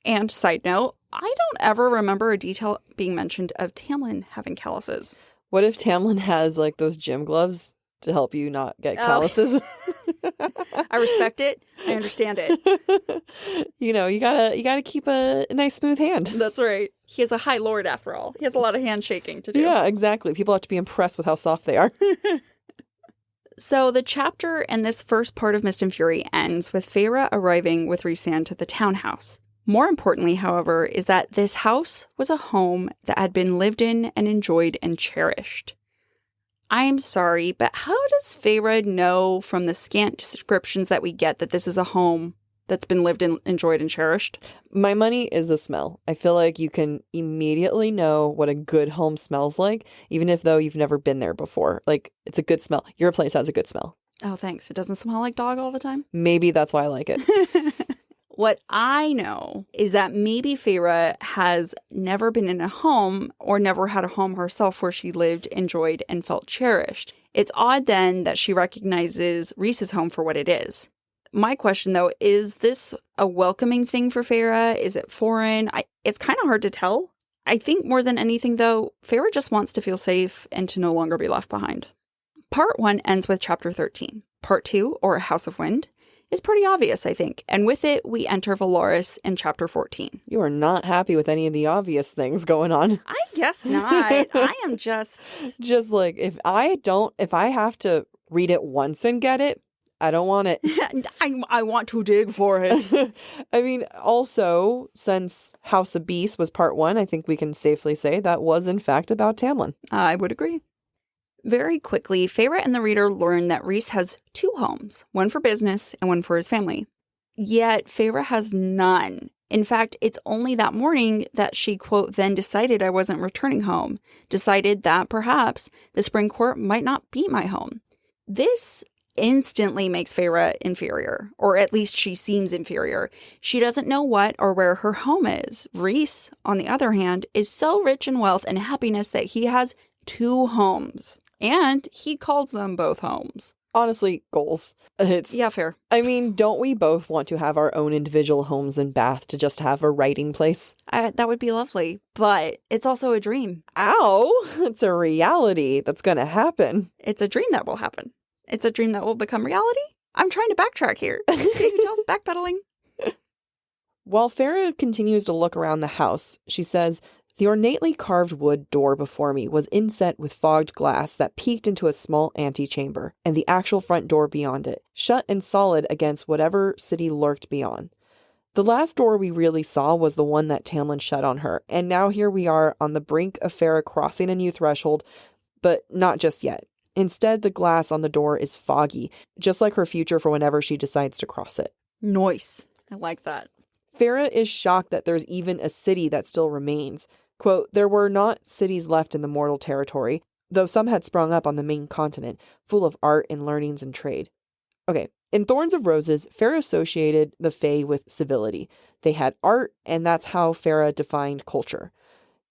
[SPEAKER 7] And side note, I don't ever remember a detail being mentioned of Tamlin having calluses.
[SPEAKER 6] What if Tamlin has like those gym gloves to help you not get calluses?
[SPEAKER 7] I respect it. I understand it.
[SPEAKER 6] You know, you gotta keep a nice smooth hand.
[SPEAKER 7] That's right. He is a high lord after all. He has a lot of handshaking to do.
[SPEAKER 6] Yeah, exactly. People have to be impressed with how soft they are.
[SPEAKER 7] So the chapter and this first part of Mist and Fury ends with Feyre arriving with Rhysand to the townhouse. More importantly, however, is that this house was a home that had been lived in and enjoyed and cherished. I'm sorry, but how does Feyre know from the scant descriptions that we get that this is a home that's been lived in, enjoyed, and cherished?
[SPEAKER 6] My money is the smell. I feel like you can immediately know what a good home smells like, even if though you've never been there before. Like, it's a good smell. Your place has a good smell.
[SPEAKER 7] Oh, thanks. It doesn't smell like dog all the time?
[SPEAKER 6] Maybe that's why I like it.
[SPEAKER 7] What I know is that maybe Feyre has never been in a home or never had a home herself where she lived, enjoyed, and felt cherished. It's odd then that she recognizes Rhys's home for what it is. My question, though, is this a welcoming thing for Feyre? Is it foreign? It's kind of hard to tell. I think more than anything, though, Feyre just wants to feel safe and to no longer be left behind. Part 1 ends with Chapter 13. Part 2, or House of Wind, is pretty obvious, I think. And with it, we enter Velaris in Chapter 14.
[SPEAKER 6] You are not happy with any of the obvious things going on.
[SPEAKER 7] I guess not. I am just
[SPEAKER 6] like, if I have to read it once and get it, I don't want it.
[SPEAKER 7] I want to dig for it.
[SPEAKER 6] I mean, also, since House of Beasts was part 1, I think we can safely say that was, in fact, about Tamlin.
[SPEAKER 7] I would agree. Very quickly, Feyre and the reader learn that Rhys has 2 homes, one for business and one for his family. Yet, Feyre has none. In fact, it's only that morning that she, quote, then decided I wasn't returning home, decided that perhaps the Spring Court might not be my home. This instantly makes Feyre inferior, or at least she seems inferior. She doesn't know what or where her home is. Rhys, on the other hand, is so rich in wealth and happiness that he has 2 homes. And he calls them both homes.
[SPEAKER 6] Honestly, goals.
[SPEAKER 7] Yeah, fair.
[SPEAKER 6] I mean, don't we both want to have our own individual homes in Bath to just have a writing place?
[SPEAKER 7] That would be lovely, but it's also a dream.
[SPEAKER 6] Ow! It's a reality that's gonna happen.
[SPEAKER 7] It's a dream that will happen. It's a dream that will become reality? I'm trying to backtrack here. Can you tell? Backpedaling.
[SPEAKER 6] While Feyre continues to look around the house, she says, The ornately carved wood door before me was inset with fogged glass that peeked into a small antechamber, and the actual front door beyond it, shut and solid against whatever city lurked beyond. The last door we really saw was the one that Tamlin shut on her, and now here we are on the brink of Feyre crossing a new threshold, but not just yet. Instead, the glass on the door is foggy, just like her future for whenever she decides to cross it.
[SPEAKER 7] Nice. I like that.
[SPEAKER 6] Feyre is shocked that there's even a city that still remains. Quote, there were not cities left in the mortal territory, though some had sprung up on the main continent, full of art and learnings and trade. Okay, in Thorns of Roses, Feyre associated the Fae with civility. They had art, and that's how Feyre defined culture.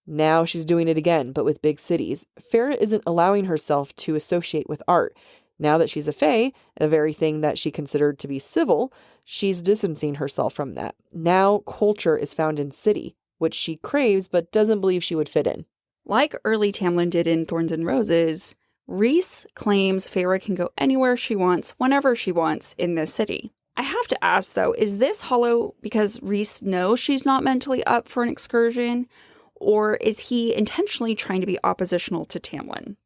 [SPEAKER 6] Now she's doing it again, but with big cities. Feyre isn't allowing herself to associate with art. Now that she's a Fae, the very thing that she considered to be civil, she's distancing herself from that. Now culture is found in city, which she craves but doesn't believe she would fit in.
[SPEAKER 7] Like early Tamlin did in Thorns and Roses, Rhys claims Feyre can go anywhere she wants, whenever she wants in this city. I have to ask though, is this hollow because Rhys knows she's not mentally up for an excursion? Or is he intentionally trying to be oppositional to Tamlin?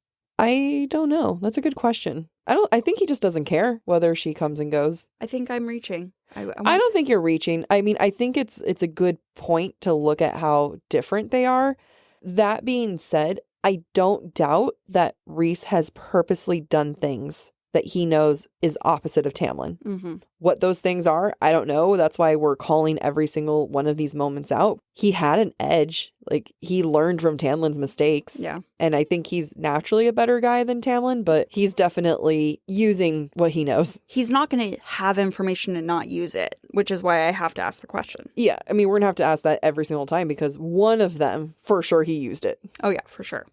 [SPEAKER 6] I don't know. That's a good question. I think he just doesn't care whether she comes and goes.
[SPEAKER 7] I think I'm reaching.
[SPEAKER 6] I don't think you're reaching. I mean, I think it's a good point to look at how different they are. That being said, I don't doubt that Rhys has purposely done things that he knows is opposite of Tamlin.
[SPEAKER 7] Mm-hmm.
[SPEAKER 6] What those things are, I don't know. That's why we're calling every single one of these moments out. He had an edge. Like, he learned from Tamlin's mistakes.
[SPEAKER 7] Yeah.
[SPEAKER 6] And I think he's naturally a better guy than Tamlin, but he's definitely using what he knows.
[SPEAKER 7] He's not going to have information and not use it, which is why I have to ask the question.
[SPEAKER 6] Yeah. I mean, we're going to have to ask that every single time because one of them, for sure, he used it.
[SPEAKER 7] Oh, yeah, for sure.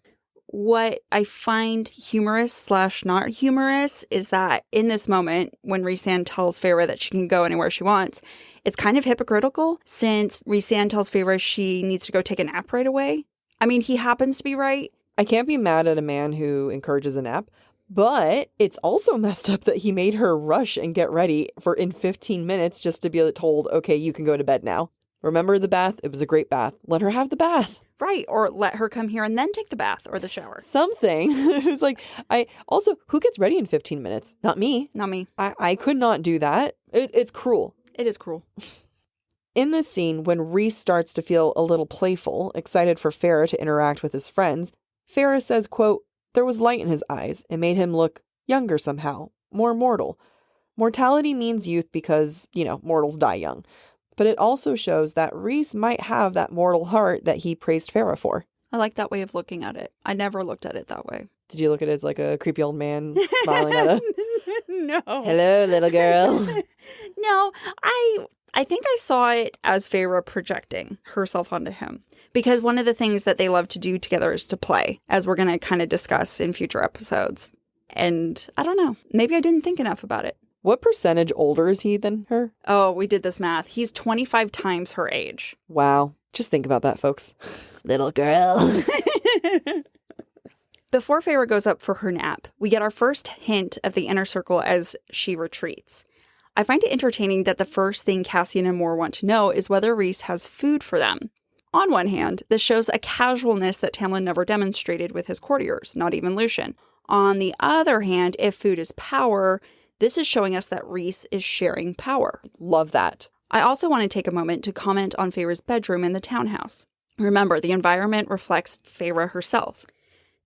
[SPEAKER 7] What I find humorous / not humorous is that in this moment, when Rhysand tells Feyre that she can go anywhere she wants, it's kind of hypocritical since Rhysand tells Feyre she needs to go take a nap right away. I mean, he happens to be right.
[SPEAKER 6] I can't be mad at a man who encourages a nap, but it's also messed up that he made her rush and get ready in 15 minutes just to be told, okay, you can go to bed now. Remember the bath? It was a great bath. Let her have the bath.
[SPEAKER 7] Right. Or let her come here and then take the bath or the shower.
[SPEAKER 6] Something. It was like, who gets ready in 15 minutes? Not me.
[SPEAKER 7] Not me.
[SPEAKER 6] I could not do that. It's cruel.
[SPEAKER 7] It is cruel.
[SPEAKER 6] In this scene, when Rhys starts to feel a little playful, excited for Feyre to interact with his friends, Feyre says, quote, there was light in his eyes. It made him look younger somehow, more mortal. Mortality means youth because, mortals die young. But it also shows that Rhys might have that mortal heart that he praised Feyre for.
[SPEAKER 7] I like that way of looking at it. I never looked at it that way.
[SPEAKER 6] Did you look at it as like a creepy old man smiling at her?
[SPEAKER 7] No.
[SPEAKER 6] Hello, little girl.
[SPEAKER 7] No, I think I saw it as Feyre projecting herself onto him. Because one of the things that they love to do together is to play, as we're going to kind of discuss in future episodes. And I don't know. Maybe I didn't think enough about it.
[SPEAKER 6] What percentage older is he than her?
[SPEAKER 7] Oh, we did this math. He's 25 times her age.
[SPEAKER 6] Wow. Just think about that, folks. Little girl.
[SPEAKER 7] Before Feyre goes up for her nap, we get our first hint of the inner circle as she retreats. I find it entertaining that the first thing Cassian and Mor want to know is whether Rhys has food for them. On one hand, this shows a casualness that Tamlin never demonstrated with his courtiers, not even Lucien. On the other hand, if food is power, this is showing us that Rhys is sharing power.
[SPEAKER 6] Love that.
[SPEAKER 7] I also want to take a moment to comment on Feyre's bedroom in the townhouse. Remember, the environment reflects Feyre herself.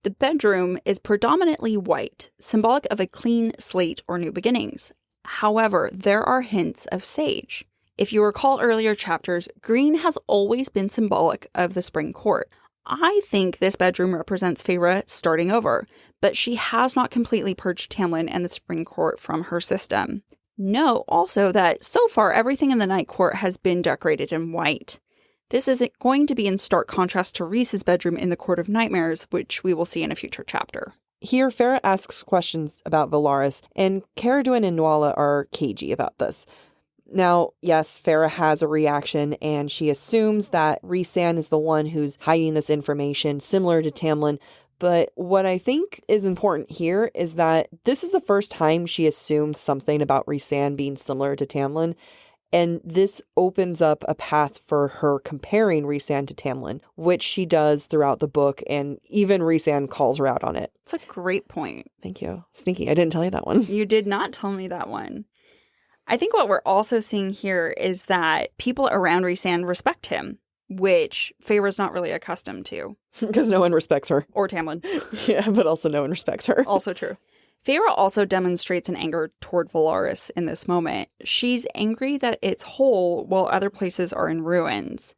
[SPEAKER 7] The bedroom is predominantly white, symbolic of a clean slate or new beginnings. However, there are hints of sage. If you recall earlier chapters, green has always been symbolic of the spring court. I think this bedroom represents Feyre starting over, but she has not completely purged Tamlin and the spring court from her system. Note also that so far everything in the night court has been decorated in white. This is going to be in stark contrast to Rhys's bedroom in the Court of Nightmares, which we will see in a future chapter.
[SPEAKER 6] Here, Feyre asks questions about Velaris, and Caradwyn and Nuala are cagey about this. Now, yes, Feyre has a reaction, and she assumes that Rhysand is the one who's hiding this information, similar to Tamlin. But what I think is important here is that this is the first time she assumes something about Rhysand being similar to Tamlin. And this opens up a path for her comparing Rhysand to Tamlin, which she does throughout the book, and even Rhysand calls her out on it.
[SPEAKER 7] It's a great point.
[SPEAKER 6] Thank you. Sneaky. I didn't tell you that one.
[SPEAKER 7] You did not tell me that one. I think what we're also seeing here is that people around Rhysand respect him, which Feyre's not really accustomed to.
[SPEAKER 6] Because no one respects her.
[SPEAKER 7] Or Tamlin.
[SPEAKER 6] Yeah, but also no one respects her.
[SPEAKER 7] Also true. Feyre also demonstrates an anger toward Velaris in this moment. She's angry that it's whole while other places are in ruins.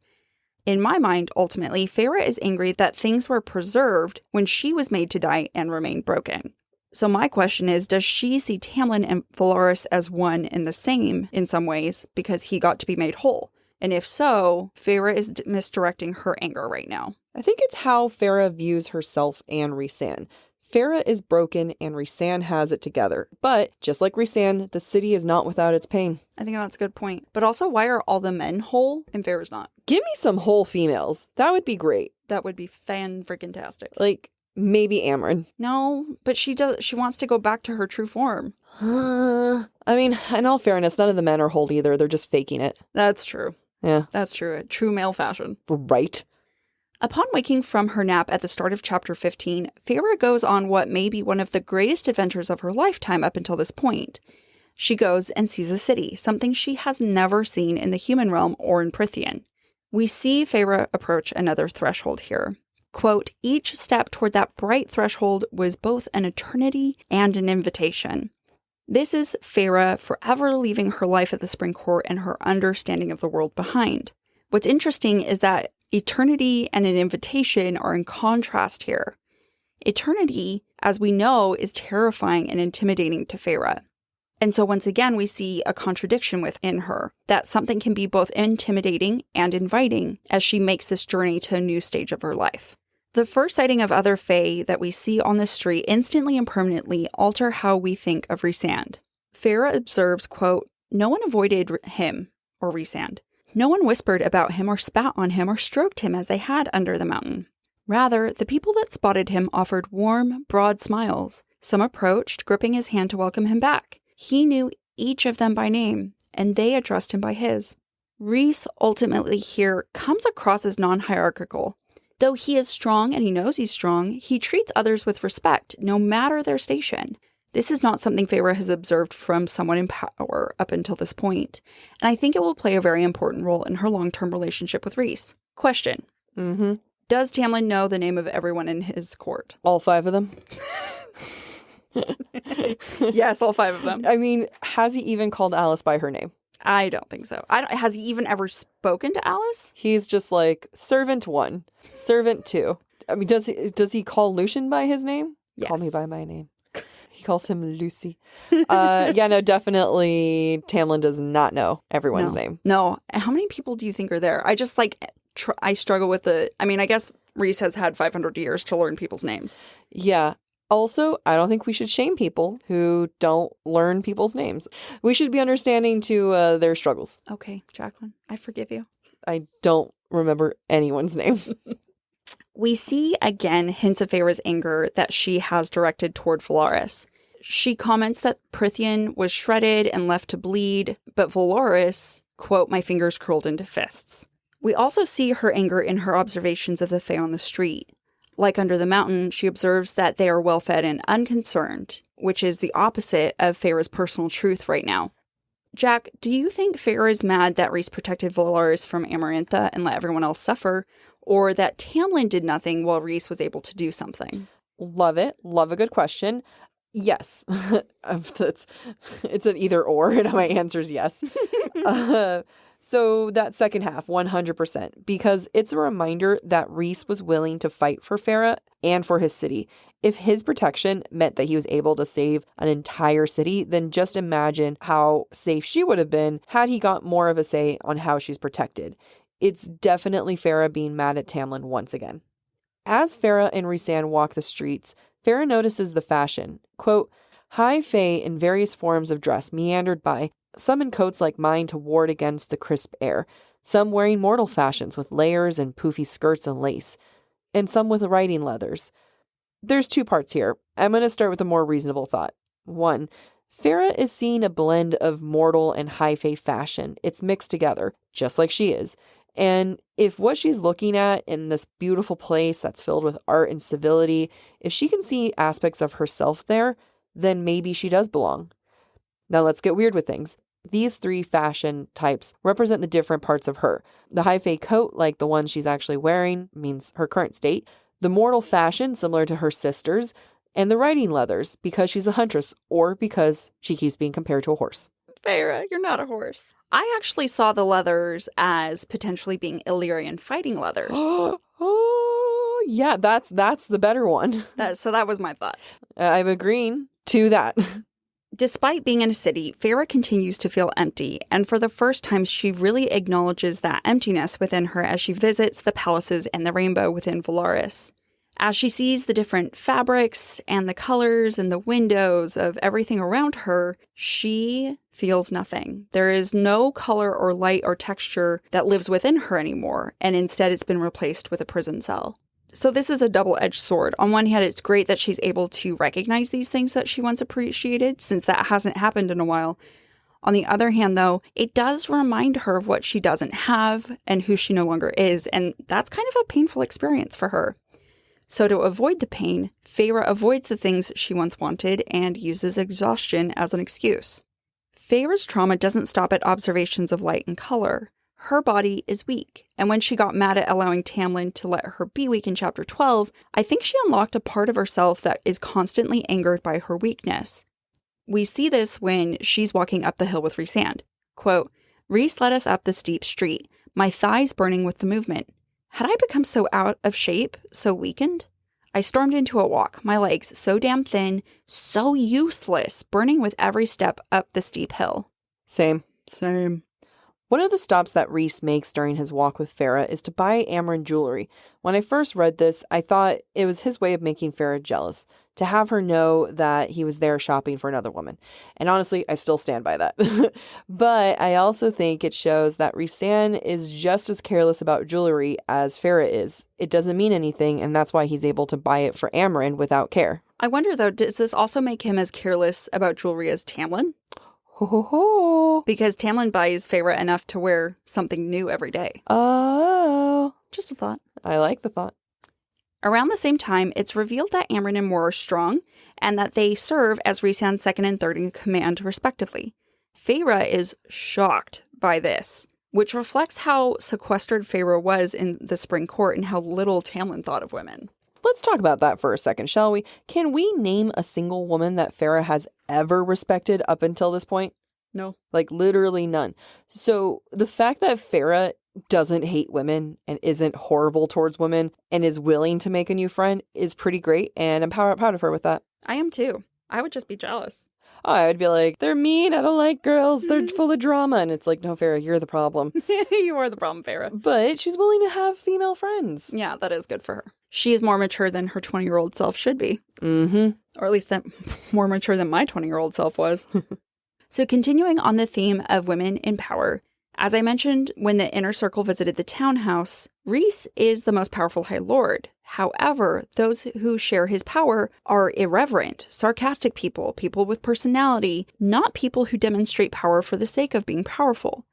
[SPEAKER 7] In my mind, ultimately, Feyre is angry that things were preserved when she was made to die and remain broken. So my question is, does she see Tamlin and Velaris as one and the same in some ways because he got to be made whole? And if so, Feyre is misdirecting her anger right now.
[SPEAKER 6] I think it's how Feyre views herself and Rhysand. Feyre is broken and Rhysand has it together. But just like Rhysand, the city is not without its pain.
[SPEAKER 7] I think that's a good point. But also, why are all the men whole and Feyre's not?
[SPEAKER 6] Give me some whole females. That would be great.
[SPEAKER 7] That would be fan-freaking-tastic.
[SPEAKER 6] Like, maybe Amryn.
[SPEAKER 7] No, but she wants to go back to her true form.
[SPEAKER 6] I mean, in all fairness, none of the men are whole either. They're just faking it.
[SPEAKER 7] That's true.
[SPEAKER 6] Yeah.
[SPEAKER 7] That's true. A true male fashion.
[SPEAKER 6] Right.
[SPEAKER 7] Upon waking from her nap at the start of chapter 15, Feyre goes on what may be one of the greatest adventures of her lifetime up until this point. She goes and sees a city, something she has never seen in the human realm or in Prythian. We see Feyre approach another threshold here. Quote, each step toward that bright threshold was both an eternity and an invitation. This is Feyre forever leaving her life at the Spring Court and her understanding of the world behind. What's interesting is that eternity and an invitation are in contrast here. Eternity, as we know, is terrifying and intimidating to Feyre. And so once again, we see a contradiction within her, that something can be both intimidating and inviting as she makes this journey to a new stage of her life. The first sighting of other Fae that we see on the street instantly and permanently alter how we think of Rhysand. Feyre observes, quote, no one avoided him, or Rhysand. No one whispered about him or spat on him or stroked him as they had under the mountain. Rather, the people that spotted him offered warm, broad smiles. Some approached, gripping his hand to welcome him back. He knew each of them by name, and they addressed him by his. Rhys ultimately here comes across as non-hierarchical. Though he is strong and he knows he's strong, he treats others with respect, no matter their station. This is not something Feyre has observed from someone in power up until this point, and I think it will play a very important role in her long-term relationship with Rhys. Question. Does Tamlin know the name of everyone in his court?
[SPEAKER 6] All 5 of them?
[SPEAKER 7] Yes, all 5 of them.
[SPEAKER 6] I mean, has he even called Alice by her name?
[SPEAKER 7] I don't think so. Has he even ever spoken to Alice?
[SPEAKER 6] He's just like, servant 1, servant 2. I mean, does he call Lucien by his name?
[SPEAKER 7] Yes.
[SPEAKER 6] Call me by my name. He calls him Lucy. Yeah, no, definitely Tamlin does not know everyone's name.
[SPEAKER 7] No. How many people do you think are there? I just I struggle with I guess Rhys has had 500 years to learn people's names.
[SPEAKER 6] Yeah. Also, I don't think we should shame people who don't learn people's names. We should be understanding to their struggles.
[SPEAKER 7] Okay, Jacqueline, I forgive you.
[SPEAKER 6] I don't remember anyone's name.
[SPEAKER 7] We see again hints of Feyre's anger that she has directed toward Velaris. She comments that Prythian was shredded and left to bleed, but Velaris, quote, my fingers curled into fists. We also see her anger in her observations of the Fae on the street. Like under the mountain, she observes that they are well-fed and unconcerned, which is the opposite of Feyre's personal truth right now. Jack, do you think Feyre is mad that Rhys protected Velaris from Amarantha and let everyone else suffer, or that Tamlin did nothing while Rhys was able to do something?
[SPEAKER 6] Love it. Love a good question. Yes. It's an either or, and my answer is yes. So that second half, 100%, because it's a reminder that Rhys was willing to fight for Feyre and for his city. If his protection meant that he was able to save an entire city, then just imagine how safe she would have been had he got more of a say on how she's protected. It's definitely Feyre being mad at Tamlin once again. As Feyre and Rhysand walk the streets, Feyre notices the fashion. Quote, high fae in various forms of dress meandered by, some in coats like mine to ward against the crisp air, some wearing mortal fashions with layers and poofy skirts and lace, and some with riding leathers. There's 2 parts here. I'm going to start with a more reasonable thought. 1, Feyre is seeing a blend of mortal and high fae fashion. It's mixed together, just like she is. And if what she's looking at in this beautiful place that's filled with art and civility, if she can see aspects of herself there, then maybe she does belong. Now let's get weird with things. These 3 fashion types represent the different parts of her. The high fae coat, like the one she's actually wearing, means her current state. The mortal fashion, similar to her sisters. And the riding leathers, because she's a huntress or because she keeps being compared to a horse.
[SPEAKER 7] Feyre, you're not a horse. I actually saw the leathers as potentially being Illyrian fighting leathers.
[SPEAKER 6] Oh, yeah, that's the better one.
[SPEAKER 7] So that was my thought.
[SPEAKER 6] I'm agreeing to that.
[SPEAKER 7] Despite being in a city, Feyre continues to feel empty, and for the first time, she really acknowledges that emptiness within her as she visits the palaces and the rainbow within Velaris. As she sees the different fabrics and the colors and the windows of everything around her, she feels nothing. There is no color or light or texture that lives within her anymore, and instead it's been replaced with a prison cell. So this is a double-edged sword. On one hand, it's great that she's able to recognize these things that she once appreciated, since that hasn't happened in a while. On the other hand, though, it does remind her of what she doesn't have and who she no longer is, and that's kind of a painful experience for her. So to avoid the pain, Feyre avoids the things she once wanted and uses exhaustion as an excuse. Feyre's trauma doesn't stop at observations of light and color. Her body is weak, and when she got mad at allowing Tamlin to let her be weak in Chapter 12, I think she unlocked a part of herself that is constantly angered by her weakness. We see this when she's walking up the hill with Rhysand. Quote, "Rhys led us up the steep street, my thighs burning with the movement. Had I become so out of shape, so weakened? I stormed into a walk, my legs so damn thin, so useless, burning with every step up the steep hill."
[SPEAKER 6] Same. One of the stops that Rhys makes during his walk with Feyre is to buy Amren jewelry. When I first read this, I thought it was his way of making Feyre jealous, to have her know that he was there shopping for another woman. And honestly, I still stand by that. But I also think it shows that Rhysand is just as careless about jewelry as Feyre is. It doesn't mean anything, and that's why he's able to buy it for Amren without care.
[SPEAKER 7] I wonder, though, does this also make him as careless about jewelry as Tamlin?
[SPEAKER 6] Ho ho ho.
[SPEAKER 7] Because Tamlin buys Feyre enough to wear something new every day.
[SPEAKER 6] Oh.
[SPEAKER 7] Just a thought.
[SPEAKER 6] I like the thought.
[SPEAKER 7] Around the same time, it's revealed that Amren and Mor are strong, and that they serve as Rhysand's second and third in command, respectively. Feyre is shocked by this, which reflects how sequestered Feyre was in the Spring Court and how little Tamlin thought of women.
[SPEAKER 6] Let's talk about that for a second, shall we? Can we name a single woman that Feyre has ever respected up until this point?
[SPEAKER 7] No.
[SPEAKER 6] Like, literally none. So the fact that Feyre doesn't hate women and isn't horrible towards women and is willing to make a new friend is pretty great, and I'm proud of her with that.
[SPEAKER 7] I am too. I would just be jealous.
[SPEAKER 6] Oh, I would be like, they're mean, I don't like girls, they're full of drama. And it's like, no, Feyre, you're the problem.
[SPEAKER 7] You are the problem, Feyre.
[SPEAKER 6] But she's willing to have female friends.
[SPEAKER 7] Yeah, that is good for her. She is more mature than her 20-year-old self should be.
[SPEAKER 6] Mm-hmm.
[SPEAKER 7] Or at least that more mature than my 20-year-old self was. So continuing on the theme of women in power, as I mentioned, when the Inner Circle visited the townhouse, Rhys is the most powerful High Lord. However, those who share his power are irreverent, sarcastic people with personality, not people who demonstrate power for the sake of being powerful.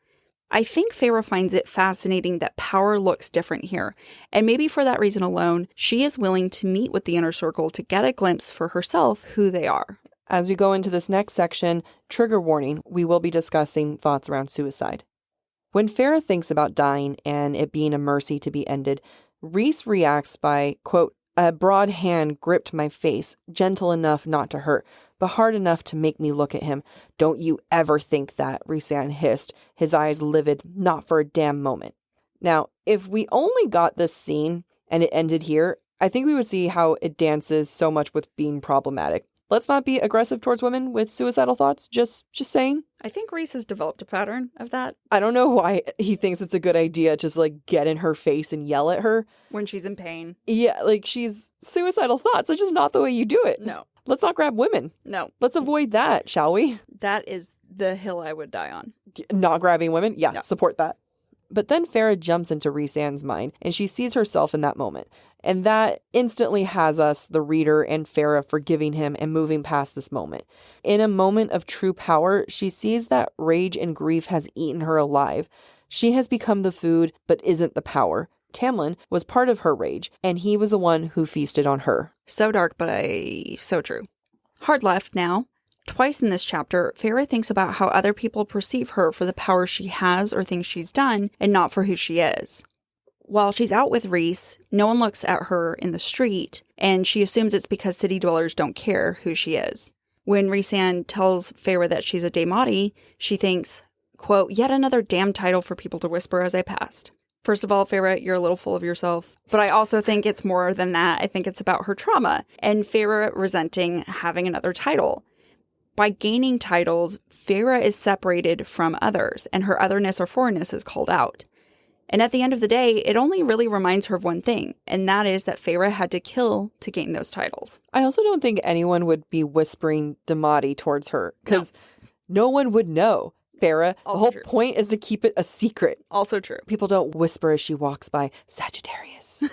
[SPEAKER 7] I think Feyre finds it fascinating that power looks different here, and maybe for that reason alone, she is willing to meet with the Inner Circle to get a glimpse for herself who they are.
[SPEAKER 6] As we go into this next section, trigger warning, we will be discussing thoughts around suicide. When Feyre thinks about dying and it being a mercy to be ended, Rhys reacts by, quote, "A broad hand gripped my face, gentle enough not to hurt, but hard enough to make me look at him. Don't you ever think that," Rhysand hissed, his eyes livid, not for a damn moment. Now, if we only got this scene and it ended here, I think we would see how it dances so much with being problematic. Let's not be aggressive towards women with suicidal thoughts, just saying.
[SPEAKER 7] I think Rhys has developed a pattern of that.
[SPEAKER 6] I don't know why he thinks it's a good idea to just like get in her face and yell at her.
[SPEAKER 7] When she's in pain.
[SPEAKER 6] Yeah, like she's suicidal thoughts. It's just not the way you do it.
[SPEAKER 7] No.
[SPEAKER 6] Let's not grab women.
[SPEAKER 7] No.
[SPEAKER 6] Let's avoid that, shall we?
[SPEAKER 7] That is the hill I would die on.
[SPEAKER 6] Not grabbing women? Yeah,
[SPEAKER 7] No.
[SPEAKER 6] Support that. But then Feyre jumps into Rhys-Anne's mind, and she sees herself in that moment. And that instantly has us, the reader and Feyre, forgiving him and moving past this moment. In a moment of true power, she sees that rage and grief has eaten her alive. She has become the food, but isn't the power. Tamlin was part of her rage, and he was the one who feasted on her.
[SPEAKER 7] So dark, but so true. Hard left now. Twice in this chapter, Feyre thinks about how other people perceive her for the power she has or things she's done, and not for who she is. While she's out with Rhys, no one looks at her in the street, and she assumes it's because city dwellers don't care who she is. When Rhys-Anne tells Feyre that she's a Daemati, she thinks, quote, yet another damn title for people to whisper as I passed. First of all, Feyre, you're a little full of yourself. But I also think it's more than that. I think it's about her trauma, and Feyre resenting having another title. By gaining titles, Feyre is separated from others, and her otherness or foreignness is called out. And at the end of the day, it only really reminds her of one thing, and that is that Feyre had to kill to gain those titles.
[SPEAKER 6] I also don't think anyone would be whispering Daemati towards her, because no one would know. Feyre, the whole point is to keep it a secret.
[SPEAKER 7] Also true.
[SPEAKER 6] People don't whisper as she walks by, Sagittarius.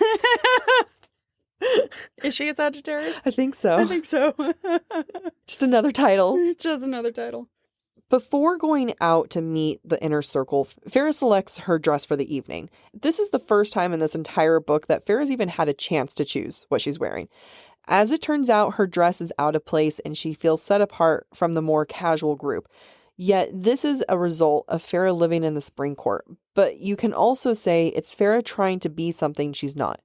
[SPEAKER 7] Is she a Sagittarius?
[SPEAKER 6] I think so.
[SPEAKER 7] I think so.
[SPEAKER 6] Just another title.
[SPEAKER 7] Just another title.
[SPEAKER 6] Before going out to meet the inner circle, Feyre selects her dress for the evening. This is the first time in this entire book that Feyre's even had a chance to choose what she's wearing. As it turns out, her dress is out of place and she feels set apart from the more casual group. Yet this is a result of Feyre living in the spring court. But you can also say it's Feyre trying to be something she's not.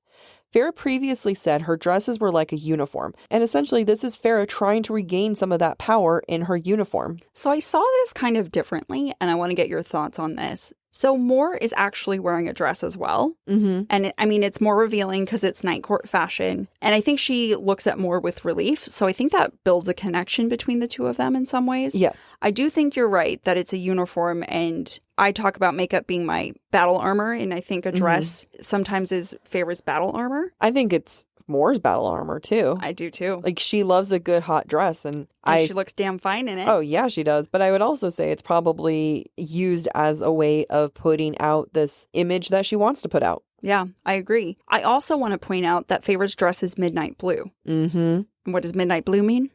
[SPEAKER 6] Feyre previously said her dresses were like a uniform, and essentially this is Feyre trying to regain some of that power in her uniform.
[SPEAKER 7] So I saw this kind of differently, and I want to get your thoughts on this. So Mor is actually wearing a dress as well. Mm-hmm. And it's more revealing because it's night court fashion. And I think she looks at Mor with relief. So I think that builds a connection between the two of them in some ways.
[SPEAKER 6] Yes.
[SPEAKER 7] I do think you're right that it's a uniform. And I talk about makeup being my battle armor. And I think a dress sometimes is Feyre's battle armor.
[SPEAKER 6] I think it's Mor's battle armor too.
[SPEAKER 7] I do too.
[SPEAKER 6] Like, she loves a good hot dress, and
[SPEAKER 7] she looks damn fine in it.
[SPEAKER 6] Oh yeah, she does. But I would also say it's probably used as a way of putting out this image that she wants to put out.
[SPEAKER 7] Yeah, I agree. I also want to point out that Feyre's dress is midnight blue.
[SPEAKER 6] Mm-hmm.
[SPEAKER 7] And what does midnight blue mean?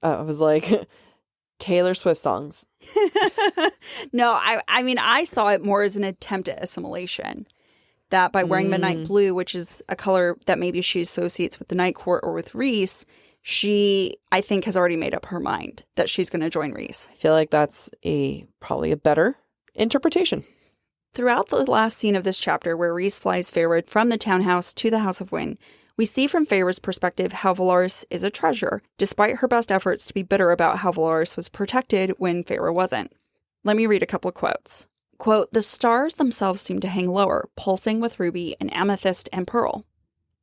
[SPEAKER 6] I was like, Taylor Swift songs.
[SPEAKER 7] No, I saw it more as an attempt at assimilation. That by wearing midnight blue, which is a color that maybe she associates with the night court or with Rhys, she, I think, has already made up her mind that she's going to join Rhys.
[SPEAKER 6] I feel like that's probably a better interpretation.
[SPEAKER 7] Throughout the last scene of this chapter, where Rhys flies Feyre from the townhouse to the House of Wind, we see from Feyre's perspective how Velaris is a treasure, despite her best efforts to be bitter about how Velaris was protected when Feyre wasn't. Let me read a couple of quotes. Quote, the stars themselves seem to hang lower, pulsing with ruby and amethyst and pearl.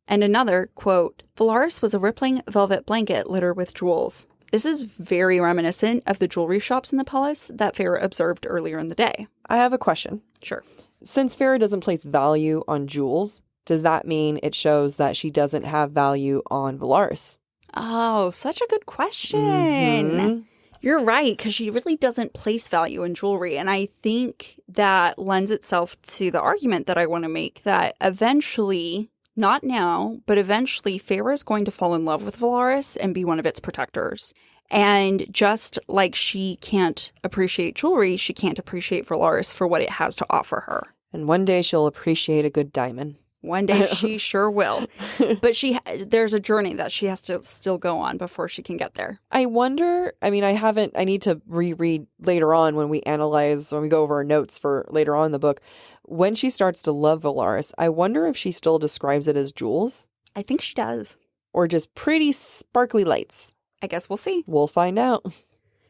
[SPEAKER 7] And another, quote, Velaris was a rippling velvet blanket littered with jewels. This is very reminiscent of the jewelry shops in the palace that Feyre observed earlier in the day.
[SPEAKER 6] I have a question.
[SPEAKER 7] Sure.
[SPEAKER 6] Since Feyre doesn't place value on jewels, does that mean it shows that she doesn't have value on Velaris?
[SPEAKER 7] Oh, such a good question.
[SPEAKER 6] Mm-hmm.
[SPEAKER 7] You're right, because she really doesn't place value in jewelry. And I think that lends itself to the argument that I want to make that eventually, not now, but eventually Feyre is going to fall in love with Velaris and be one of its protectors. And just like she can't appreciate jewelry, she can't appreciate Velaris for what it has to offer her.
[SPEAKER 6] And one day she'll appreciate a good diamond.
[SPEAKER 7] One day she sure will. But there's a journey that she has to still go on before she can get there.
[SPEAKER 6] I wonder, I need to reread later on when we go over our notes for later on in the book. When she starts to love Velaris, I wonder if she still describes it as jewels.
[SPEAKER 7] I think she does.
[SPEAKER 6] Or just pretty sparkly lights.
[SPEAKER 7] I guess we'll see.
[SPEAKER 6] We'll find out.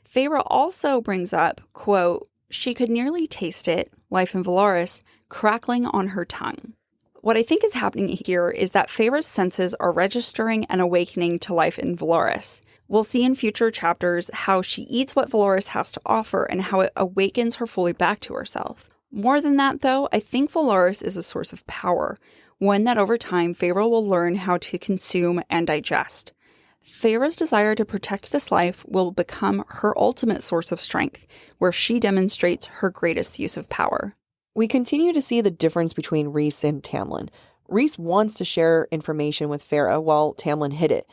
[SPEAKER 7] Feyre also brings up, quote, she could nearly taste it, life in Velaris, crackling on her tongue. What I think is happening here is that Feyre's senses are registering and awakening to life in Velaris. We'll see in future chapters how she eats what Velaris has to offer and how it awakens her fully back to herself. More than that, though, I think Velaris is a source of power, one that over time Feyre will learn how to consume and digest. Feyre's desire to protect this life will become her ultimate source of strength, where she demonstrates her greatest use of power.
[SPEAKER 6] We continue to see the difference between Rhys and Tamlin. Rhys wants to share information with Feyre while Tamlin hid it.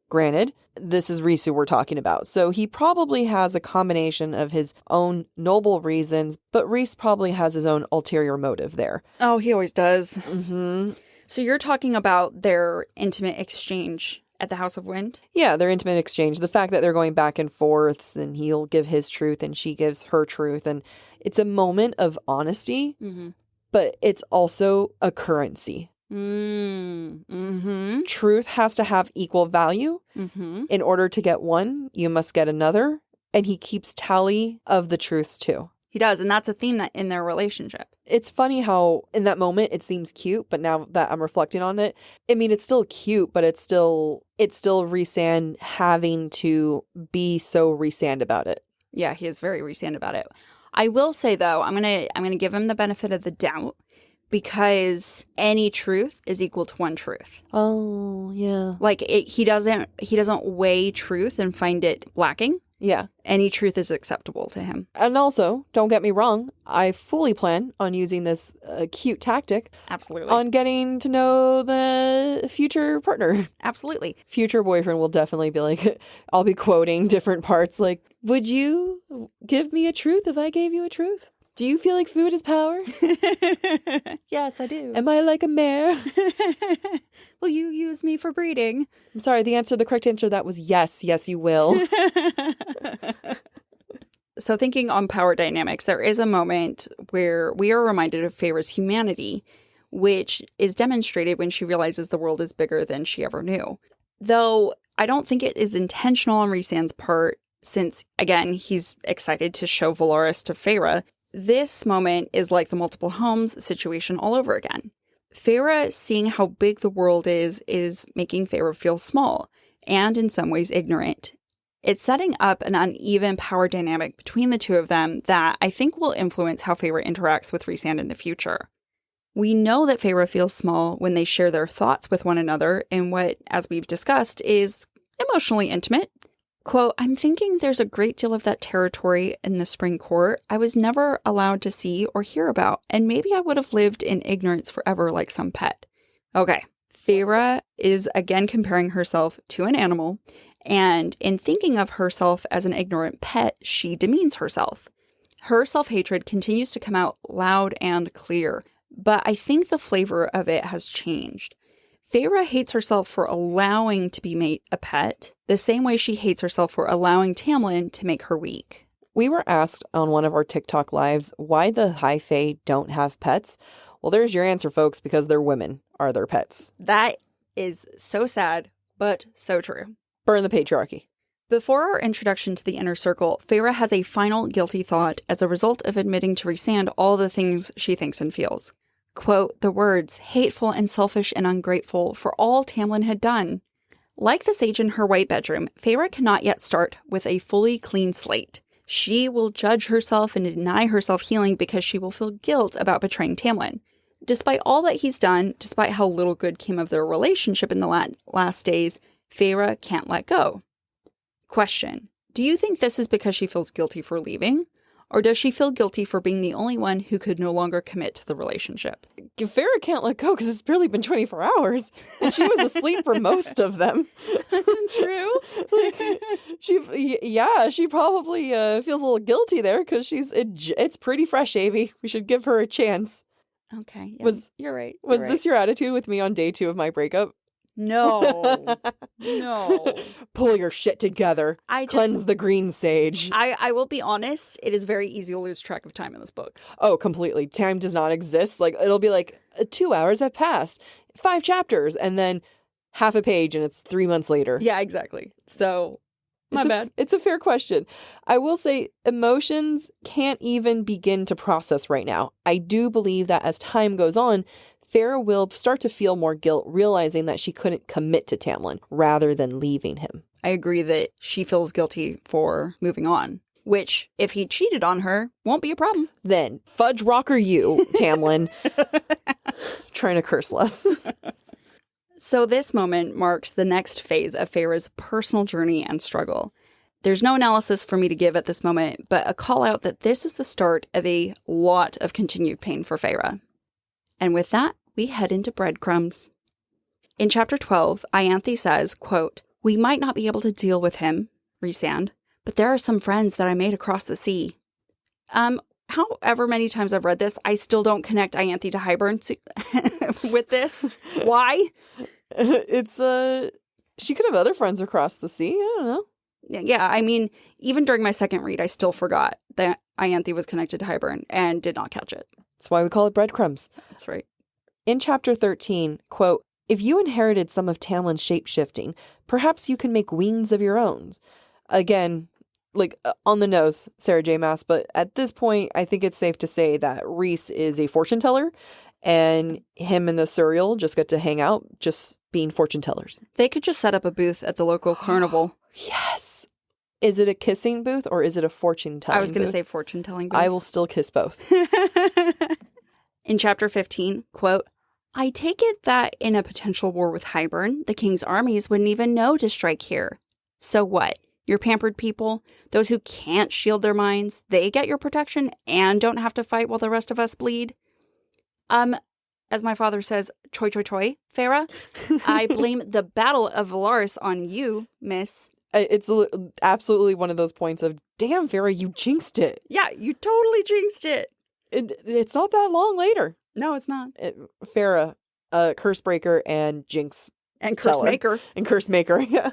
[SPEAKER 6] Granted, this is Rhys who we're talking about, so he probably has a combination of his own noble reasons, but Rhys probably has his own ulterior motive there.
[SPEAKER 7] Oh, he always does.
[SPEAKER 6] Mm-hmm.
[SPEAKER 7] So you're talking about their intimate exchange at the House of Wind?
[SPEAKER 6] Yeah, their intimate exchange. The fact that they're going back and forths and he'll give his truth and she gives her truth. And it's a moment of honesty, but it's also a currency.
[SPEAKER 7] Mm-hmm.
[SPEAKER 6] Truth has to have equal value. In order to get one, you must get another. And he keeps tally of the truths too.
[SPEAKER 7] He does, and that's a theme that in their relationship.
[SPEAKER 6] It's funny how in that moment it seems cute, but now that I'm reflecting on it, I mean, it's still cute, but it's still Rhysand having to be so Rhysand about it.
[SPEAKER 7] Yeah, he is very Rhysand about it. I will say though, I'm gonna give him the benefit of the doubt, because any truth is equal to one truth.
[SPEAKER 6] Oh, yeah.
[SPEAKER 7] Like he doesn't weigh truth and find it lacking.
[SPEAKER 6] Yeah.
[SPEAKER 7] Any truth is acceptable to him.
[SPEAKER 6] And also, don't get me wrong, I fully plan on using this cute tactic.
[SPEAKER 7] Absolutely.
[SPEAKER 6] On getting to know the future partner.
[SPEAKER 7] Absolutely.
[SPEAKER 6] Future boyfriend will definitely be like, I'll be quoting different parts like, would you give me a truth if I gave you a truth? Do you feel like food is power?
[SPEAKER 7] Yes, I do.
[SPEAKER 6] Am I like a mare?
[SPEAKER 7] Will you use me for breeding?
[SPEAKER 6] I'm sorry, the correct answer to that was yes. Yes, you will.
[SPEAKER 7] So thinking on power dynamics, there is a moment where we are reminded of Feyre's humanity, which is demonstrated when she realizes the world is bigger than she ever knew. Though I don't think it is intentional on Rhysand's part, since, again, he's excited to show Velaris to Feyre. This moment is like the multiple homes situation all over again. Feyre, seeing how big the world is making Feyre feel small and in some ways ignorant. It's setting up an uneven power dynamic between the two of them that I think will influence how Feyre interacts with Rhysand in the future. We know that Feyre feels small when they share their thoughts with one another in what, as we've discussed, is emotionally intimate. Quote, I'm thinking there's a great deal of that territory in the Spring Court I was never allowed to see or hear about, and maybe I would have lived in ignorance forever like some pet. Okay, Feyre is again comparing herself to an animal, and in thinking of herself as an ignorant pet, she demeans herself. Her self-hatred continues to come out loud and clear, but I think the flavor of it has changed. Feyre hates herself for allowing to be made a pet, the same way she hates herself for allowing Tamlin to make her weak.
[SPEAKER 6] We were asked on one of our TikTok lives why the High Fae don't have pets. Well, there's your answer, folks, because their women are their pets.
[SPEAKER 7] That is so sad, but so true.
[SPEAKER 6] Burn the patriarchy.
[SPEAKER 7] Before our introduction to the inner circle, Feyre has a final guilty thought as a result of admitting to Rhysand all the things she thinks and feels. Quote, the words, hateful and selfish and ungrateful for all Tamlin had done. Like the sage in her white bedroom, Feyre cannot yet start with a fully clean slate. She will judge herself and deny herself healing because she will feel guilt about betraying Tamlin. Despite all that he's done, despite how little good came of their relationship in the last days, Feyre can't let go. Question, do you think this is because she feels guilty for leaving? Or does she feel guilty for being the only one who could no longer commit to the relationship?
[SPEAKER 6] Feyre can't let go because it's barely been 24 hours. And she was asleep for most of them.
[SPEAKER 7] True.
[SPEAKER 6] She probably feels a little guilty there because it's pretty fresh, Avie. We should give her a chance.
[SPEAKER 7] Okay. Yeah, you're right.
[SPEAKER 6] Was this your attitude with me on day 2 of my breakup?
[SPEAKER 7] No. No.
[SPEAKER 6] Pull your shit together. Cleanse the green sage.
[SPEAKER 7] I will be honest, it is very easy to lose track of time in this book.
[SPEAKER 6] Oh, completely. Time does not exist. Like, it'll be like 2 hours have passed, 5 chapters, and then half a page, and it's 3 months later.
[SPEAKER 7] Yeah, exactly. So, my bad.
[SPEAKER 6] It's a fair question. I will say emotions can't even begin to process right now. I do believe that as time goes on, Feyre will start to feel more guilt, realizing that she couldn't commit to Tamlin rather than leaving him.
[SPEAKER 7] I agree that she feels guilty for moving on, which, if he cheated on her, won't be a problem.
[SPEAKER 6] Then, fudge rocker you, Tamlin. Trying to curse less.
[SPEAKER 7] So this moment marks the next phase of Feyre's personal journey and struggle. There's no analysis for me to give at this moment, but a call out that this is the start of a lot of continued pain for Feyre. And with that, we head into breadcrumbs. In chapter 12, Ianthe says, quote, "We might not be able to deal with him, Rhysand, but there are some friends that I made across the sea." However many times I've read this, I still don't connect Ianthe to Hybern with this. Why?
[SPEAKER 6] It's, she could have other friends across the sea. I don't know.
[SPEAKER 7] Yeah, I mean, even during my second read, I still forgot that Ianthe was connected to Hybern and did not catch it.
[SPEAKER 6] That's why we call it breadcrumbs.
[SPEAKER 7] That's right.
[SPEAKER 6] In chapter 13, quote, "If you inherited some of Tamlin's shape-shifting, perhaps you can make wings of your own." Again, like on the nose, Sarah J. Maas, but at this point, I think it's safe to say that Rhys is a fortune teller, and him and the Suriel just get to hang out, just being fortune tellers.
[SPEAKER 7] They could just set up a booth at the local carnival.
[SPEAKER 6] Yes. Is it a kissing booth or is it a fortune telling booth?
[SPEAKER 7] I was going to say fortune telling booth.
[SPEAKER 6] I will still kiss both.
[SPEAKER 7] In chapter 15, quote, "I take it that in a potential war with Hybern, the king's armies wouldn't even know to strike here. So what? Your pampered people, those who can't shield their minds, they get your protection and don't have to fight while the rest of us bleed? As my father says, choi choi choi, Feyre, I blame the Battle of Velaris on you, miss."
[SPEAKER 6] It's absolutely one of those points of, damn, Feyre, you jinxed it.
[SPEAKER 7] Yeah, you totally jinxed it.
[SPEAKER 6] It's not that long later.
[SPEAKER 7] No, it's not.
[SPEAKER 6] Feyre, curse breaker and jinx
[SPEAKER 7] And curse maker.
[SPEAKER 6] And curse maker, yeah.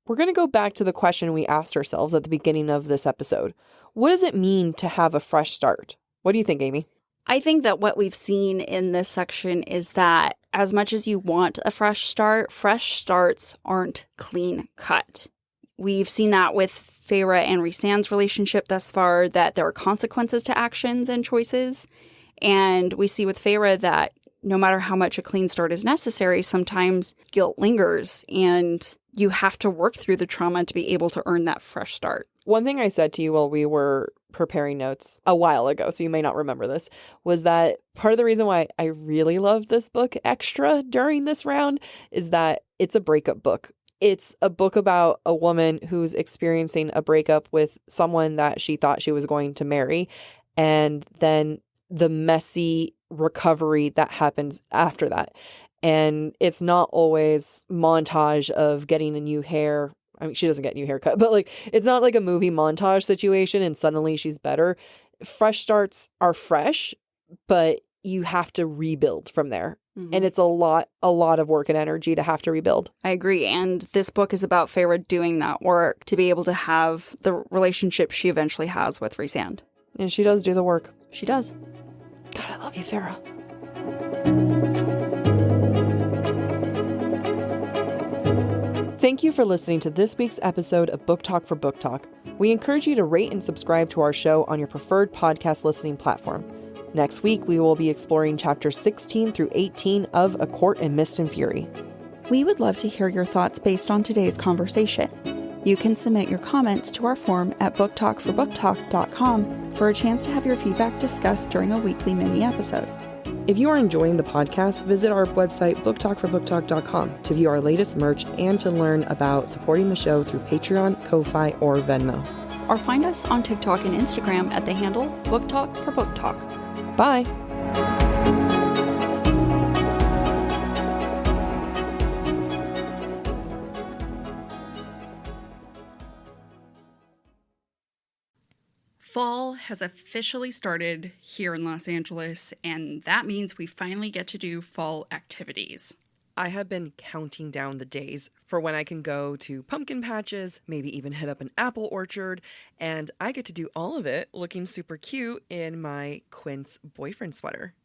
[SPEAKER 6] We're going to go back to the question we asked ourselves at the beginning of this episode. What does it mean to have a fresh start? What do you think, Amy?
[SPEAKER 7] I think that what we've seen in this section is that as much as you want a fresh start, fresh starts aren't clean cut. We've seen that with Feyre and Rhysand's relationship thus far, that there are consequences to actions and choices. And we see with Feyre that no matter how much a clean start is necessary, sometimes guilt lingers and you have to work through the trauma to be able to earn that fresh start.
[SPEAKER 6] One thing I said to you while we were preparing notes a while ago, so you may not remember this, was that part of the reason why I really loved this book extra during this round is that it's a breakup book. It's a book about a woman who's experiencing a breakup with someone that she thought she was going to marry, and then the messy recovery that happens after that. And it's not always montage of getting a new hair. I mean, she doesn't get a new haircut, but like, it's not like a movie montage situation and suddenly she's better. Fresh starts are fresh, but you have to rebuild from there. Mm-hmm. And it's a lot of work and energy to have to rebuild.
[SPEAKER 7] I agree. And this book is about Feyre doing that work to be able to have the relationship she eventually has with Rhysand.
[SPEAKER 6] And she does do the work.
[SPEAKER 7] She does.
[SPEAKER 6] God, I love you, Feyre. Thank you for listening to this week's episode of Book Talk for Book Talk. We encourage you to rate and subscribe to our show on your preferred podcast listening platform. Next week, we will be exploring chapters 16 through 18 of A Court in Mist and Fury.
[SPEAKER 7] We would love to hear your thoughts based on today's conversation. You can submit your comments to our form at booktalkforbooktalk.com for a chance to have your feedback discussed during a weekly mini episode.
[SPEAKER 6] If you are enjoying the podcast, visit our website, booktalkforbooktalk.com, to view our latest merch and to learn about supporting the show through Patreon, Ko-Fi, or Venmo.
[SPEAKER 7] Or find us on TikTok and Instagram at the handle BookTalkForBookTalk.
[SPEAKER 6] Bye!
[SPEAKER 7] Fall has officially started here in Los Angeles, and that means we finally get to do fall activities.
[SPEAKER 6] I have been counting down the days for when I can go to pumpkin patches, maybe even hit up an apple orchard, and I get to do all of it looking super cute in my Quince boyfriend sweater.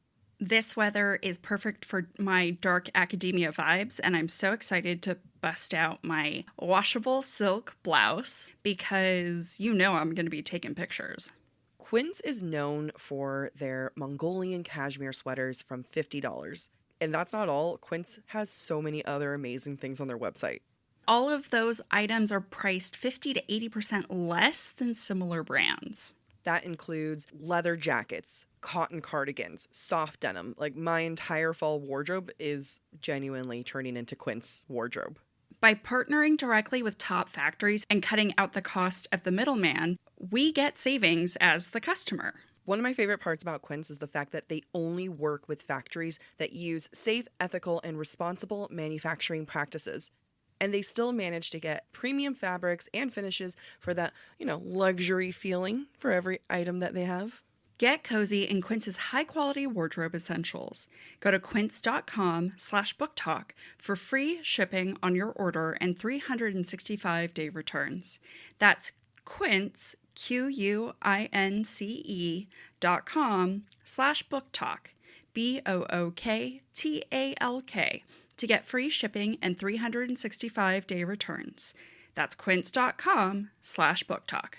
[SPEAKER 7] This weather is perfect for my dark academia vibes, and I'm so excited to bust out my washable silk blouse because you know I'm going to be taking pictures.
[SPEAKER 6] Quince is known for their Mongolian cashmere sweaters from $50. And that's not all. Quince has so many other amazing things on their website.
[SPEAKER 7] All of those items are priced 50 to 80% less than similar brands.
[SPEAKER 8] That includes leather jackets, cotton cardigans, soft denim. Like, my entire fall wardrobe is genuinely turning into Quince wardrobe.
[SPEAKER 7] By partnering directly with top factories and cutting out the cost of the middleman, we get savings as the customer.
[SPEAKER 8] One of my favorite parts about Quince is the fact that they only work with factories that use safe, ethical, and responsible manufacturing practices. And they still manage to get premium fabrics and finishes for that, luxury feeling for every item that they have.
[SPEAKER 7] Get cozy in Quince's high-quality wardrobe essentials. Go to quince.com/booktalk for free shipping on your order and 365-day returns. That's Quince, QUINCE.com/booktalk, BOOKTALK, to get free shipping and 365-day returns. That's quince.com/booktalk.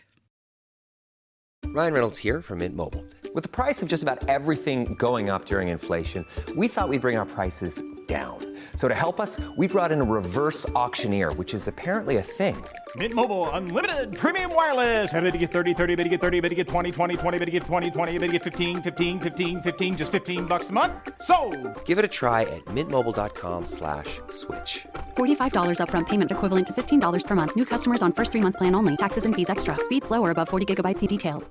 [SPEAKER 4] Ryan Reynolds here from Mint Mobile. With the price of just about everything going up during inflation, we thought we'd bring our prices down. So to help us, we brought in a reverse auctioneer, which is apparently a thing.
[SPEAKER 9] Mint Mobile Unlimited Premium Wireless. How to get 30, 30, bit to get 30, bit to get 20, 20, 20, bit to get 20, 20, bit to get 15, 15, 15, 15, just $15 a month? Sold!
[SPEAKER 4] Give it a try at mintmobile.com/switch.
[SPEAKER 5] $45 upfront payment equivalent to $15 per month. New customers on first 3-month plan only. Taxes and fees extra. Speed slower above 40 gigabytes. See detail.